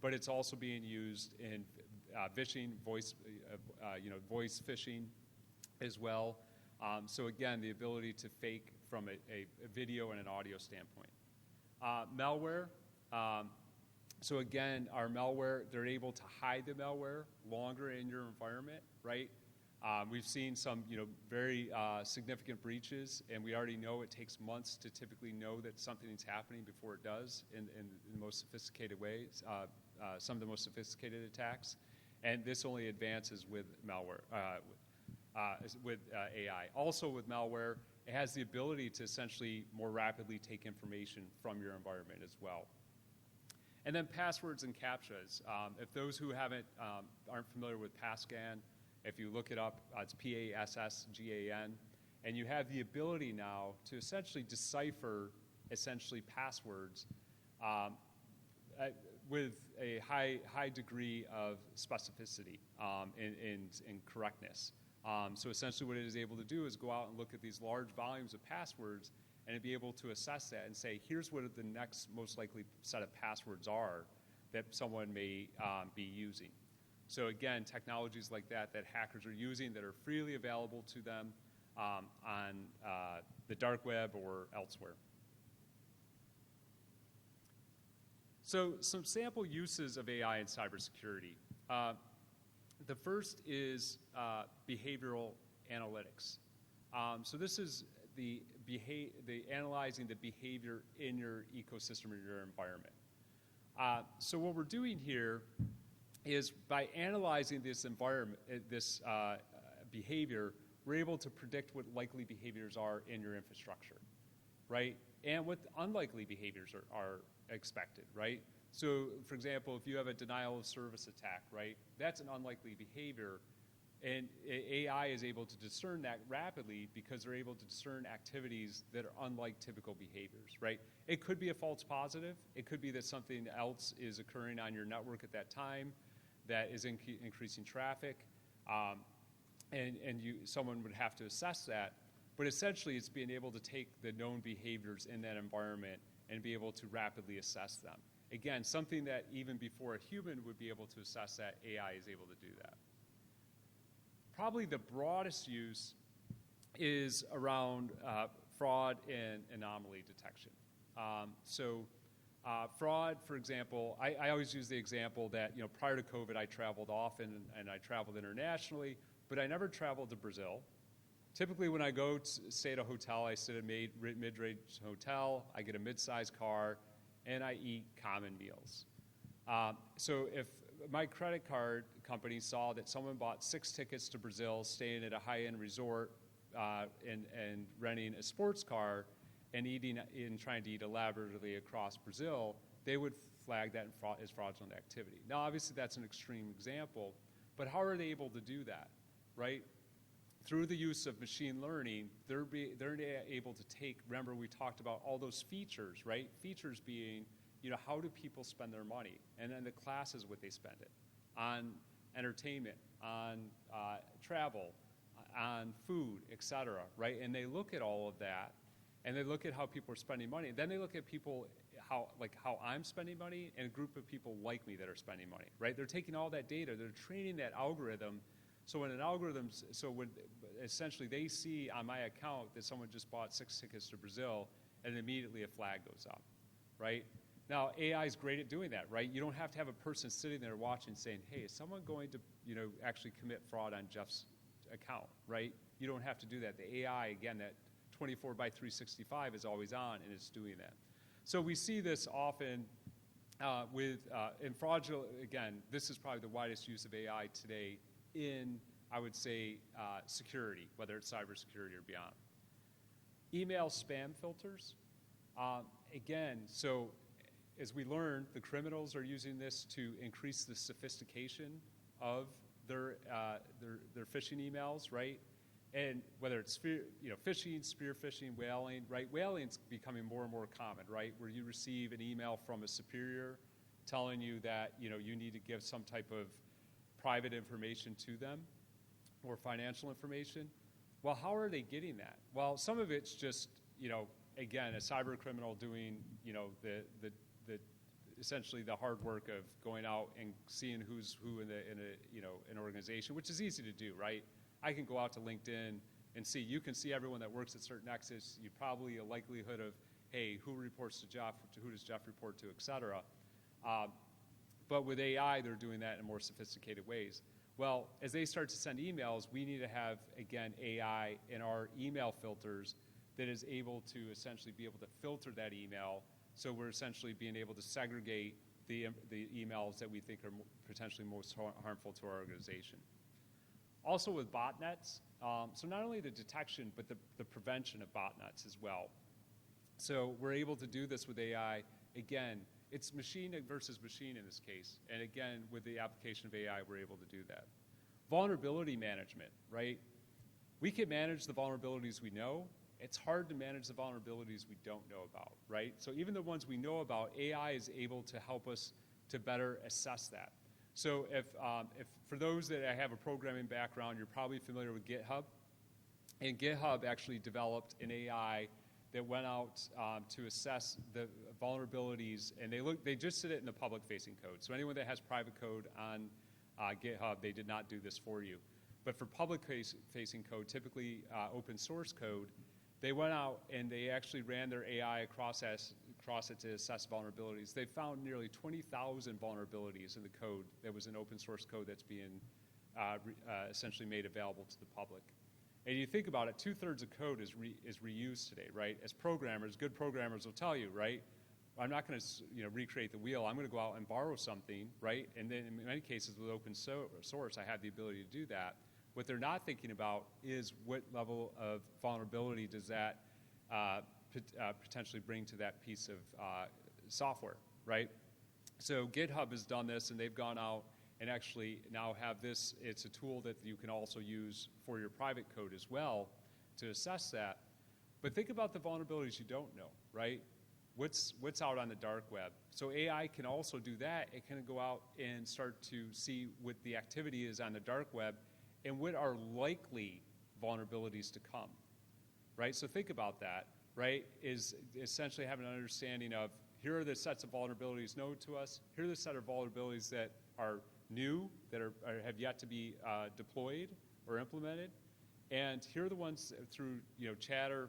but it's also being used in phishing, voice phishing as well. So again, the ability to fake from a video and an audio standpoint. Malware. So again, our malware, they're able to hide the malware longer in your environment, right? We've seen some, very significant breaches, and we already know it takes months to typically know that something is happening before it does in the most sophisticated ways, some of the most sophisticated attacks. And this only advances with malware, with AI. Also with malware, it has the ability to essentially more rapidly take information from your environment as well. And then passwords and CAPTCHAs. If those who aren't familiar with PASSGAN, if you look it up, it's PASSGAN, and you have the ability now to essentially decipher passwords with a high degree of specificity and correctness. So essentially what it is able to do is go out and look at these large volumes of passwords and be able to assess that and say, here's what the next most likely set of passwords are that someone may be using. So again, technologies like that hackers are using that are freely available to them on the dark web or elsewhere. So some sample uses of AI in cybersecurity. The first is behavioral analytics. So this is the analyzing the behavior in your ecosystem or your environment. So what we're doing here is by analyzing this environment, this behavior, we're able to predict what likely behaviors are in your infrastructure, right? And what unlikely behaviors are expected, right? So, for example, if you have a denial of service attack, right, that's an unlikely behavior, and AI is able to discern that rapidly because they're able to discern activities that are unlike typical behaviors, right? It could be a false positive. It could be that something else is occurring on your network at that time that is increasing traffic, and someone would have to assess that. But essentially, it's being able to take the known behaviors in that environment and be able to rapidly assess them. Again, something that even before a human would be able to assess that, AI is able to do that. Probably the broadest use is around fraud and anomaly detection. Fraud, for example, I always use the example that prior to COVID, I traveled often and I traveled internationally, but I never traveled to Brazil. Typically, when I go to stay at a hotel, I sit at a mid-range hotel, I get a mid-sized car, and I eat common meals. So if my credit card company saw that someone bought 6 tickets to Brazil, staying at a high-end resort, and renting a sports car, and trying to eat elaborately across Brazil, they would flag that as fraudulent activity. Now, obviously, that's an extreme example, but how are they able to do that, right? Through the use of machine learning, they're able to take, remember we talked about all those features, right? Features being, how do people spend their money? And then the classes, what they spend it on entertainment, on travel, on food, et cetera, right? And they look at all of that, and they look at how people are spending money. And then they look at people, how I'm spending money, and a group of people like me that are spending money, right? They're taking all that data, they're training that algorithm. So when essentially they see on my account that someone just bought 6 tickets to Brazil, and immediately a flag goes up, right? Now, AI is great at doing that, right? You don't have to have a person sitting there watching saying, hey, is someone going to, actually commit fraud on Jeff's account, right? You don't have to do that. The AI, again, that 24/365 is always on, and it's doing that. So we see this often in fraudulent, again, this is probably the widest use of AI today in, I would say, security, whether it's cybersecurity or beyond. Email spam filters. Again, so as we learned, the criminals are using this to increase the sophistication of their phishing emails, right? And whether it's phishing, spear phishing, whaling, right? Whaling's becoming more and more common, right? Where you receive an email from a superior telling you that you need to give some type of private information to them or financial information. Well, how are they getting that? Well, some of it's just again, a cyber criminal doing the essentially the hard work of going out and seeing who's who in an organization, which is easy to do, right? I can go out to LinkedIn and see. You can see everyone that works at certain nexus. You probably a likelihood of, hey, who reports to Jeff? Who does Jeff report to, et cetera. But with AI, they're doing that in more sophisticated ways. Well, as they start to send emails, we need to have, again, AI in our email filters that is able to essentially be able to filter that email. So we're essentially being able to segregate the emails that we think are potentially most harmful to our organization. Also with botnets, so not only the detection, but the prevention of botnets as well. So we're able to do this with AI. Again, it's machine versus machine in this case. And again, with the application of AI, we're able to do that. Vulnerability management, right? We can manage the vulnerabilities we know. It's hard to manage the vulnerabilities we don't know about, right? So even the ones we know about, AI is able to help us to better assess that. So if for those that have a programming background, you're probably familiar with GitHub. And GitHub actually developed an AI that went out to assess the vulnerabilities, and they just did it in the public-facing code. So anyone that has private code on GitHub, they did not do this for you. But for public-facing code, typically open source code, they went out and they actually ran their AI across it to assess vulnerabilities. They found nearly 20,000 vulnerabilities in the code that was in open source code that's being essentially made available to the public. And you think about it, 2/3 of code is reused today, right? As programmers, good programmers will tell you, right? I'm not going to recreate the wheel. I'm going to go out and borrow something, right? And then in many cases with open source, I have the ability to do that. What they're not thinking about is what level of vulnerability does that potentially bring to that piece of software, right? So GitHub has done this, and they've gone out and actually now have this. It's a tool that you can also use for your private code as well to assess that. But think about the vulnerabilities you don't know, right? What's out on the dark web? So AI can also do that. It can go out and start to see what the activity is on the dark web and what are likely vulnerabilities to come, right? So think about that, right? Is essentially having an understanding of here are the sets of vulnerabilities known to us. Here are the set of vulnerabilities that are new, that have yet to be deployed or implemented, and here are the ones through chatter,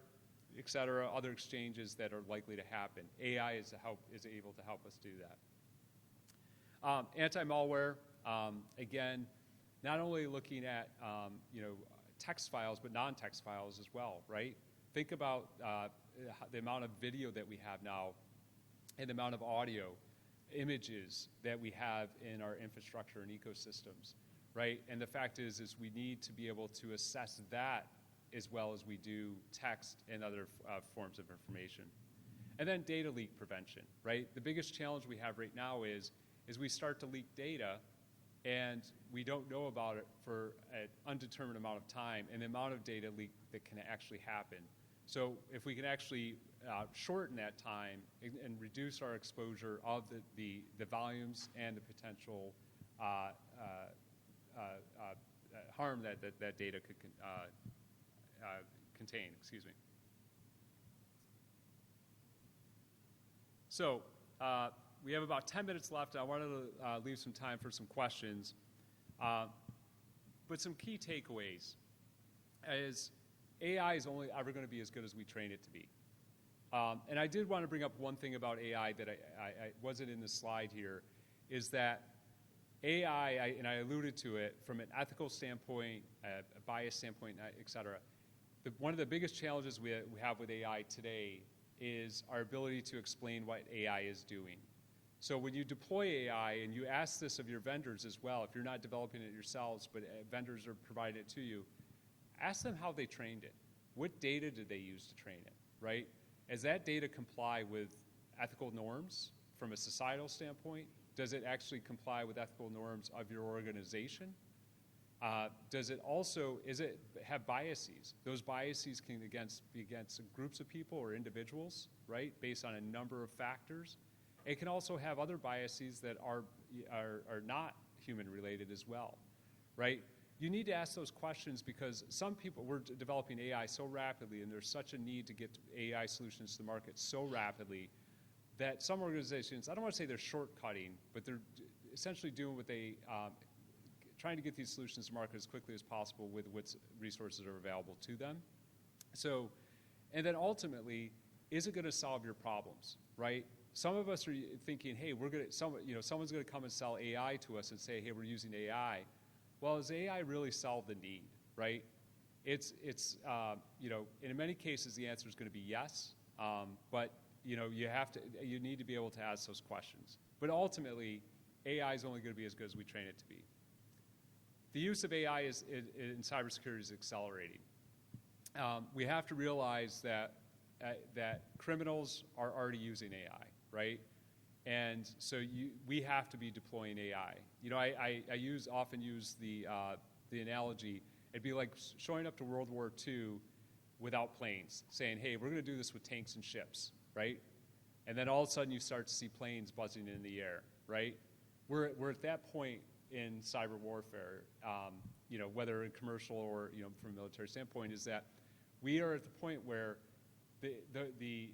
et cetera, other exchanges that are likely to happen. AI is able to help us do that. Anti-malware, again, not only looking at text files, but non-text files as well, right? Think about the amount of video that we have now and the amount of audio, images that we have in our infrastructure and ecosystems, right? And the fact is we need to be able to assess that as well as we do text and other forms of information. And then data leak prevention, right? The biggest challenge we have right now is we start to leak data and we don't know about it for an undetermined amount of time and the amount of data leak that can actually happen. So if we can actually shorten that time and reduce our exposure of the volumes and the potential harm that data could contain, excuse me. So we have about 10 minutes left. I wanted to leave some time for some questions. But some key takeaways is AI is only ever going to be as good as we train it to be. And I did want to bring up one thing about AI that I wasn't in the slide here, is that AI, and I alluded to it, from an ethical standpoint, a bias standpoint, et cetera, one of the biggest challenges we have with AI today is our ability to explain what AI is doing. So when you deploy AI, and you ask this of your vendors as well, if you're not developing it yourselves, but vendors are providing it to you, ask them how they trained it. What data did they use to train it, right? Does that data comply with ethical norms from a societal standpoint? Does it actually comply with ethical norms of your organization? Does it also, have biases? Those biases can be against groups of people or individuals, right, based on a number of factors. It can also have other biases that are not human related as well, right? You need to ask those questions because some people, we're developing AI so rapidly and there's such a need to get AI solutions to the market so rapidly that some organizations, I don't want to say they're shortcutting, but they're essentially doing what trying to get these solutions to market as quickly as possible with what resources are available to them. So, and then ultimately, is it going to solve your problems, right? Some of us are thinking, hey, someone's going to come and sell AI to us and say, hey, we're using AI. Well, does AI really solve the need, right? In many cases, the answer is going to be yes, but you need to be able to ask those questions. But ultimately, AI is only going to be as good as we train it to be. The use of AI in cybersecurity is accelerating. We have to realize that criminals are already using AI, right? And so we have to be deploying AI. You know, I often use the analogy. It'd be like showing up to World War II without planes, saying, hey, we're going to do this with tanks and ships, right? And then all of a sudden you start to see planes buzzing in the air, right? We're at that point in cyber warfare, whether in commercial or from a military standpoint, is that we are at the point where the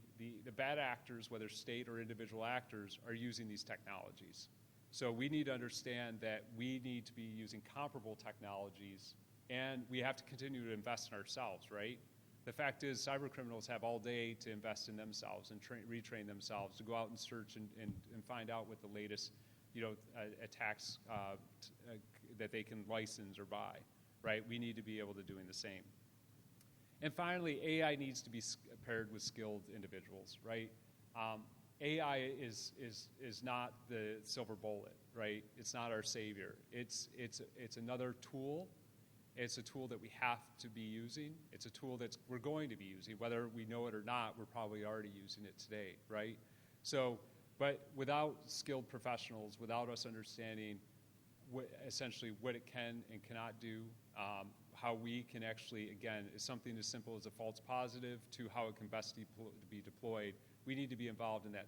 bad actors, whether state or individual actors, are using these technologies. So we need to understand that we need to be using comparable technologies, and we have to continue to invest in ourselves, right? The fact is, cyber criminals have all day to invest in themselves and retrain themselves, to go out and search and find out what the latest attacks that they can license or buy, right? We need to be able to doing the same. And finally, AI needs to be paired with skilled individuals, right? AI is not the silver bullet, right? It's not our savior. It's another tool. It's a tool that we have to be using. It's a tool that we're going to be using. Whether we know it or not, we're probably already using it today, right? So, but without skilled professionals, without us understanding essentially what it can and cannot do, how we can actually, again, is something as simple as a false positive to how it can best be deployed, we need to be involved in that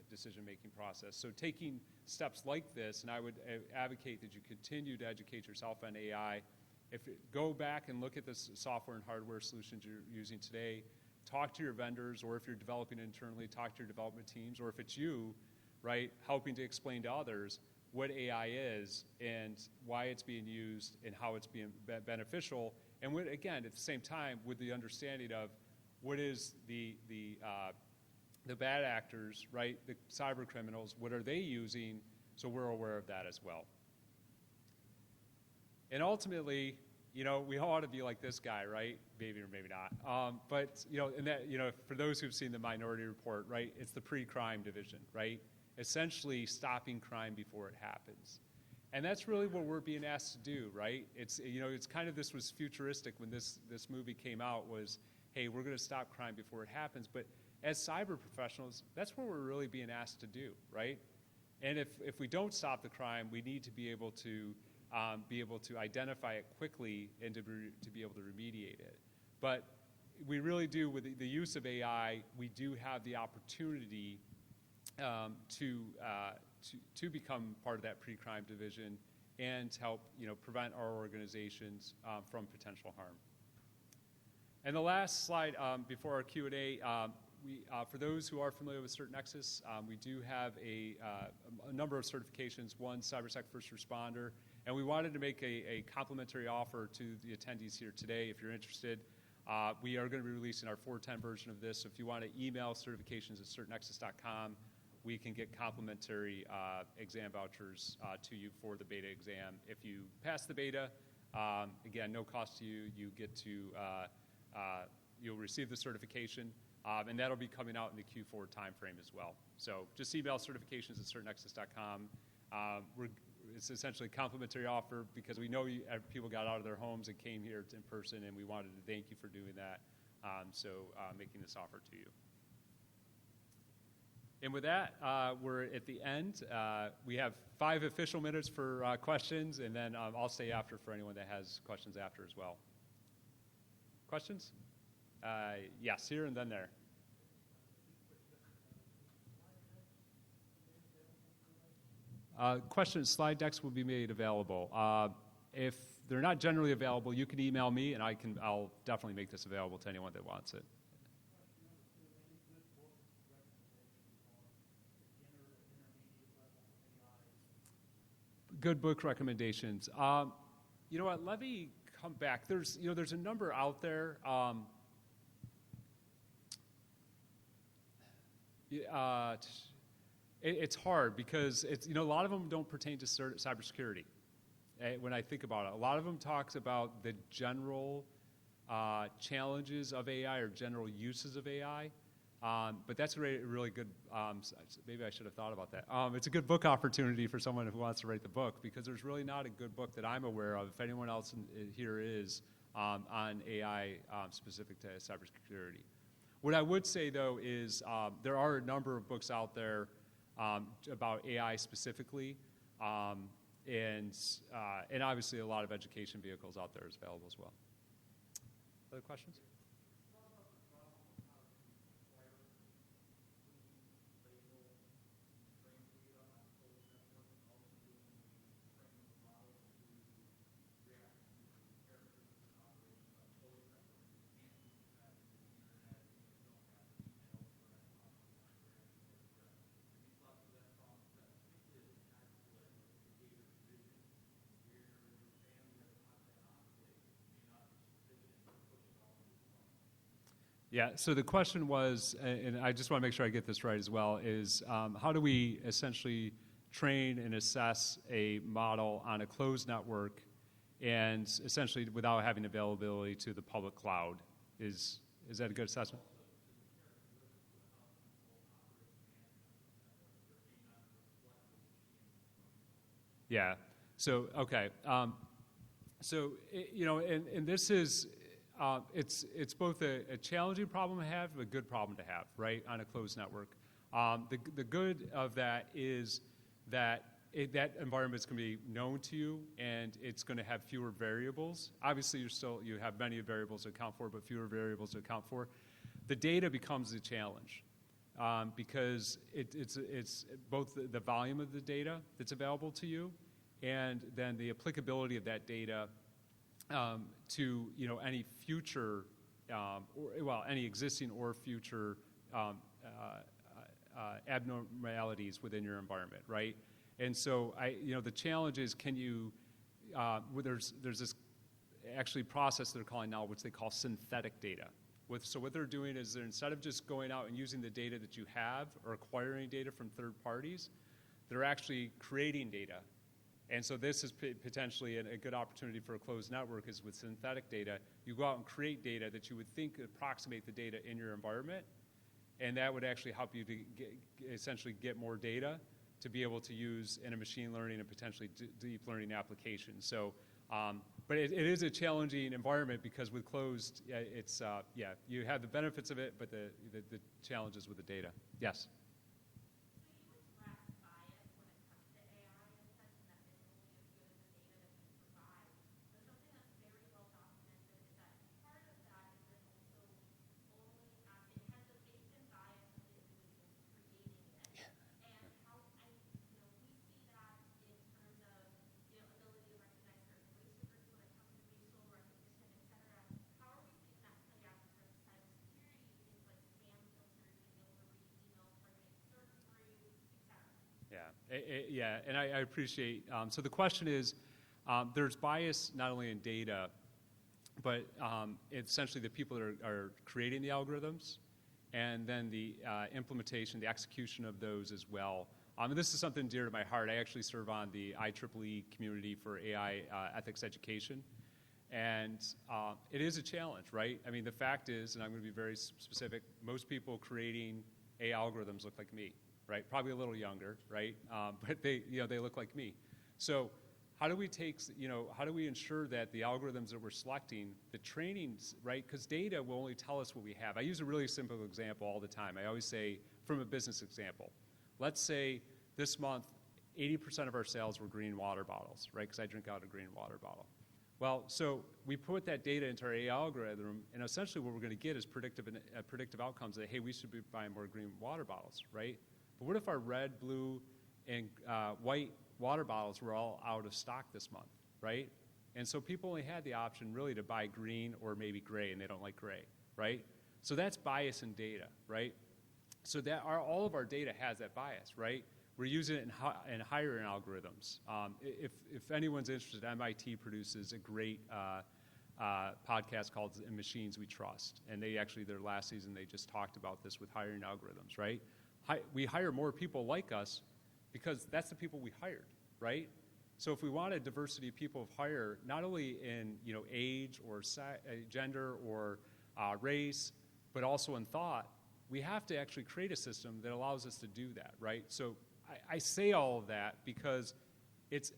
decision-making process. So taking steps like this, and I would advocate that you continue to educate yourself on AI. Go back and look at the software and hardware solutions you're using today. Talk to your vendors, or if you're developing internally, talk to your development teams, or if it's you, right, helping to explain to others what AI is and why it's being used and how it's being beneficial. And again, at the same time, with the understanding of what is the bad actors, right, the cyber criminals, what are they using, so we're aware of that as well. And ultimately, we all ought to be like this guy, right? Maybe or maybe not. But, and that, for those who've seen the Minority Report, right, it's the pre-crime division, right? Essentially stopping crime before it happens. And that's really what we're being asked to do, right? It's kind of, this was futuristic when this movie came out, was, hey, we're going to stop crime before it happens. But as cyber professionals, that's what we're really being asked to do, right? And if we don't stop the crime, we need to be able to identify it quickly and to be able to remediate it. But we really do, with the use of AI, we do have the opportunity to become part of that pre-crime division and help prevent our organizations from potential harm. And the last slide before our Q&A, for those who are familiar with CertNexus, we do have a number of certifications. One, CyberSec First Responder, and we wanted to make a complimentary offer to the attendees here today. If you're interested, we are going to be releasing our 4.10 version of this. So if you want to email certifications@certnexus.com, we can get complimentary exam vouchers to you for the beta exam. If you pass the beta, again, no cost to you. You get to you'll receive the certification, and that'll be coming out in the Q4 timeframe as well. So just email certifications@certnexus.com. It's essentially a complimentary offer because we know people got out of their homes and came here in person, and we wanted to thank you for doing that. So making this offer to you. And with that, we're at the end. We have 5 official minutes for questions, and then I'll stay after for anyone that has questions after as well. Questions? Yes, here and then there. Questions, slide decks will be made available. If they're not generally available, you can email me, and I'll definitely make this available to anyone that wants it. Good book recommendations. You know what? Let me come back. There's a number out there. It's hard because a lot of them don't pertain to cybersecurity. When I think about it, a lot of them talks about the general challenges of AI or general uses of AI. But that's a really good, maybe I should have thought about that. It's a good book opportunity for someone who wants to write the book, because there's really not a good book that I'm aware of, if anyone else here is, on AI specific to cybersecurity. What I would say, though, is there are a number of books out there about AI specifically, and obviously a lot of education vehicles out there is available as well. Other questions? Yeah, so the question was, and I just want to make sure I get this right as well, is how do we essentially train and assess a model on a closed network and essentially without having availability to the public cloud? Is that a good assessment? Yeah, so, okay. So, and this is, it's both a challenging problem to have, a good problem to have, right, on a closed network. The good of that is that that environment's going to be known to you, and it's going to have fewer variables. Obviously, you have many variables to account for, but fewer variables to account for. The data becomes the challenge, because it's both the volume of the data that's available to you, and then the applicability of that data to any future, any existing or future abnormalities within your environment, right? And so the challenge is, can you? There's this actually process they're calling now, which they call synthetic data. So what they're doing is, instead of just going out and using the data that you have or acquiring data from third parties, they're actually creating data. And so this is potentially a good opportunity for a closed network, is with synthetic data. You go out and create data that you would think approximate the data in your environment, and that would actually help you to essentially get more data to be able to use in a machine learning and potentially deep learning application. So, but it is a challenging environment, because with closed, it's, you have the benefits of it, but the challenges with the data. Yes? Yeah, and I appreciate, so the question is, there's bias not only in data, but essentially the people that are creating the algorithms, and then the implementation, the execution of those as well. And this is something dear to my heart. I actually serve on the IEEE community for AI ethics education. And it is a challenge, right? I mean, the fact is, and I'm going to be very specific, most people creating AI algorithms look like me. Right, probably a little younger, right? But they look like me. So, how do we take, how do we ensure that the algorithms that we're selecting, the trainings, right? Because data will only tell us what we have. I use a really simple example all the time. I always say, from a business example, let's say this month, 80% of our sales were green water bottles, right? Because I drink out of a green water bottle. Well, so we put that data into our AI algorithm, and essentially what we're going to get is predictive outcomes that, hey, we should be buying more green water bottles, right? But what if our red, blue, and white water bottles were all out of stock this month, right? And so people only had the option really to buy green or maybe gray, and they don't like gray, right? So that's bias in data, right? So that all of our data has that bias, right? We're using it in hiring algorithms. If anyone's interested, MIT produces a great podcast called In Machines We Trust. And they actually, their last season, they just talked about this with hiring algorithms, right? We hire more people like us because that's the people we hired, right? So if we want a diversity of people of hire, not only in age or gender or race, but also in thought, we have to actually create a system that allows us to do that, right? So I say all of that because it's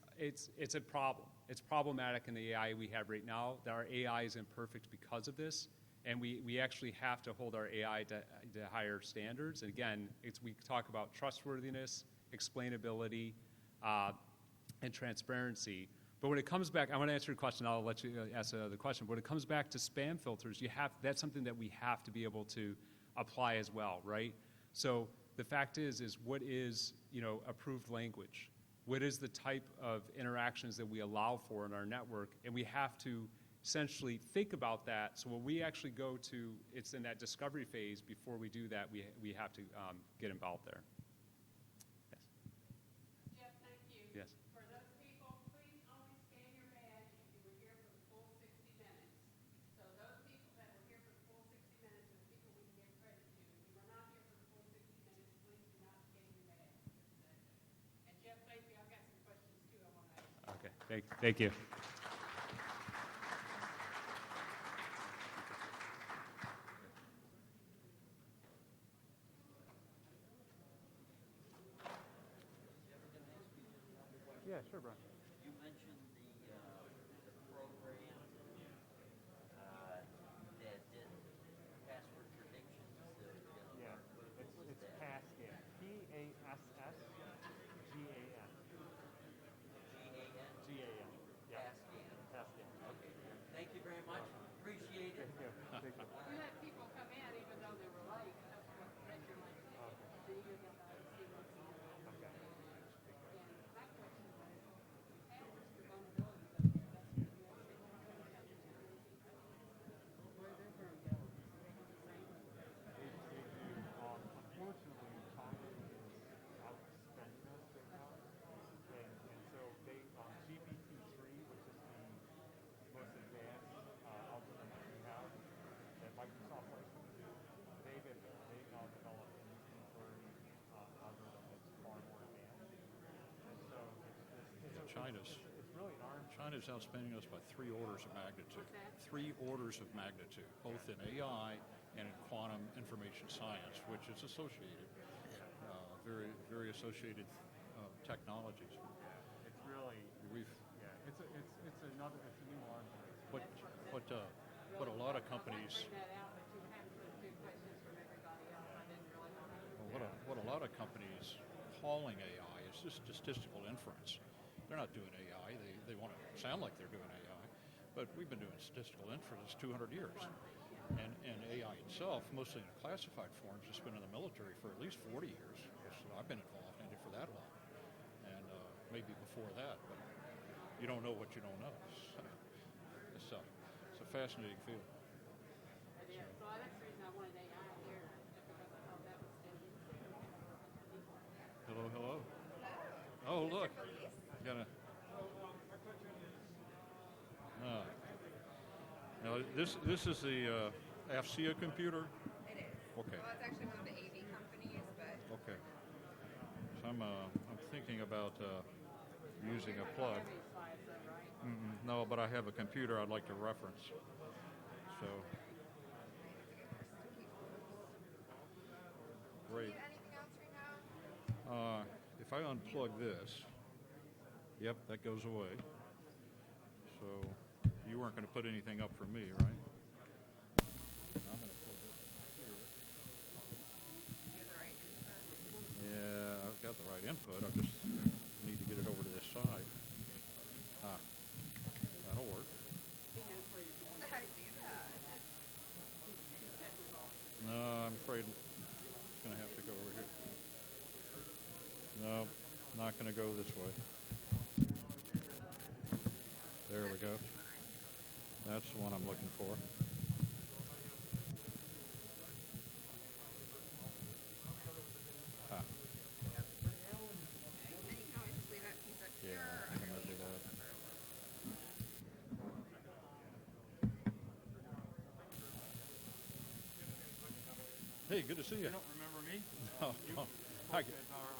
a problem. It's problematic in the AI we have right now, that our AI is imperfect because of this, and we actually have to hold our AI to higher standards. And again, we talk about trustworthiness, explainability, and transparency. But when it comes back, I want to answer your question. I'll let you ask the question. But when it comes back to spam filters, that's something that we have to be able to apply as well, right? So the fact is what is approved language? What is the type of interactions that we allow for in our network? And we have to essentially think about that. So when we actually go to, it's in that discovery phase. Before we do that, we have to get involved there. Yes. Jeff, thank you. Yes. For those people, please only scan your badge if you were here for the full 60 minutes. So those people that were here for the full 60 minutes are the people we can give credit to. If you were not here for the full 60 minutes, please do not scan your badge for this session. And Jeff, thank you. I've got some questions too I want to ask. Okay. Thank you. Yeah, sure, bro. You mentioned the program that did password predictions. Yeah, it's PASSGAN. PASSGAN. G-A-N? GAN. Yeah. PASSGAN. PASSGAN. Okay. Thank you very much. Appreciate it. Thank you. Thank you. You had people come in even though they were late. That's what Richard liked to do. So you get them to see what's in there. Okay. And my question was, how is the vulnerability of the investment you actually where they're going to go? Unfortunately, China is outspending us right now, and so they GPT-3, which is the most advanced algorithm that we have, that Microsoft likes to do, they've now developed an inquiry algorithm that's far more advanced, and so it's really an arm. China's outspending us by 3 orders of magnitude. What's that? 3 orders of magnitude, both in AI and in quantum information science, which is associated, very, very associated technologies. It's really, We've, it's a new arm. what a lot of companies, Bring that out, but you have to do questions from everybody else. I didn't really want to. what a lot of companies calling AI is just statistical inference. They're not doing AI. They want to sound like they're doing AI, but we've been doing statistical inference 200 years. And AI itself, mostly in a classified form, has been in the military for at least 40 years. So I've been involved in it for that long, and maybe before that, but you don't know what you don't know. It's a fascinating field. Yeah, so that's the reason I wanted AI here, because I thought that was Hello, hello. Oh, look. Gotta. Now this is the AFCEA computer. It is. Okay. Well, it's actually one of the AV companies, but Okay. So I'm thinking about using a plug. heavy slides, though, right? No, but I have a computer I'd like to reference. So do you great. need anything else right now? If I unplug this, Yep, that goes away. So you weren't going to put anything up for me, right? I'm going to pull this here. You're the right input. Yeah, I've got the right input. I just need to get it over to this side. Ah, that'll work. I see that. No, I'm afraid it's going to have to go over here. No, not going to go this way. There we go. That's the one I'm looking for. Ah, And you can always just leave that piece up here. yeah, Or I'm under going to do the that. Hey, good to see you. You don't remember me? No, You no. spoke at our,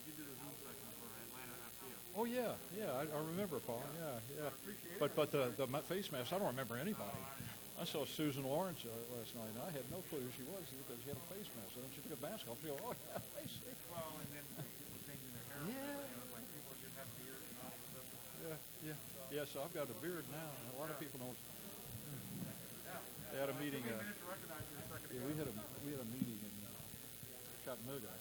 you did a Zoom session for Atlanta AFCEA. Oh yeah, I remember, Paul. Yeah. appreciate But the face mask, I don't remember anybody. I saw Susan Lawrence last night, and I had no clue who she was because she had a face mask. And then she took a mask off. She go, oh yeah, I see. Well, and then people changing their hair. Yeah. You know, like people didn't have beards and all that stuff. Yeah. So I've got a beard now. A lot of people don't. They had a meeting. It took me a minute to recognize you a second Yeah, ago. we had a meeting in Chattanooga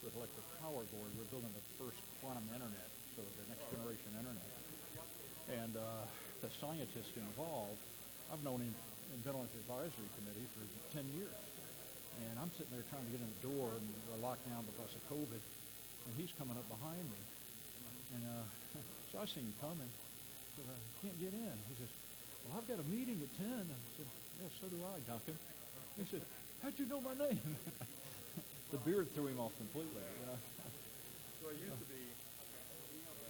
with Electric Power Board. We're building the first quantum internet, so the next generation internet. And the scientist involved, I've known him and been on his advisory committee for 10 years. And I'm sitting there trying to get in the door, and we're locked down because of COVID. And he's coming up behind me. And so I seen him coming. I said, I can't get in. He says, well, I've got a meeting at 10. I said, yeah, so do I, Duncan. He said, how'd you know my name? The beard threw him off completely. So it used to be,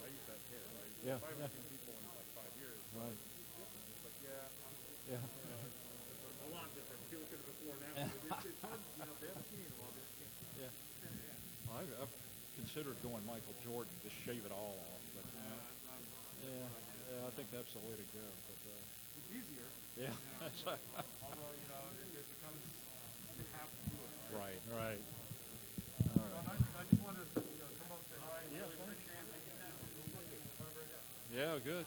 I used to have hair, right? Yeah, If I yeah. haven't seen people in like 5 years. Right. It's like, yeah, Yeah. it's a lot different. If you look at it before now, it's hard, you know, if they haven't seen it in a while, they just can't. Yeah. Well, I've considered going Michael Jordan, just shave it all off. But I think that's the way to go. But It's easier. yeah. Although, you know, it becomes, you have to do it. Right. All right. So I just wanted to, you know, come up and say hi. Yeah, Really thanks. appreciate it. Yeah, good.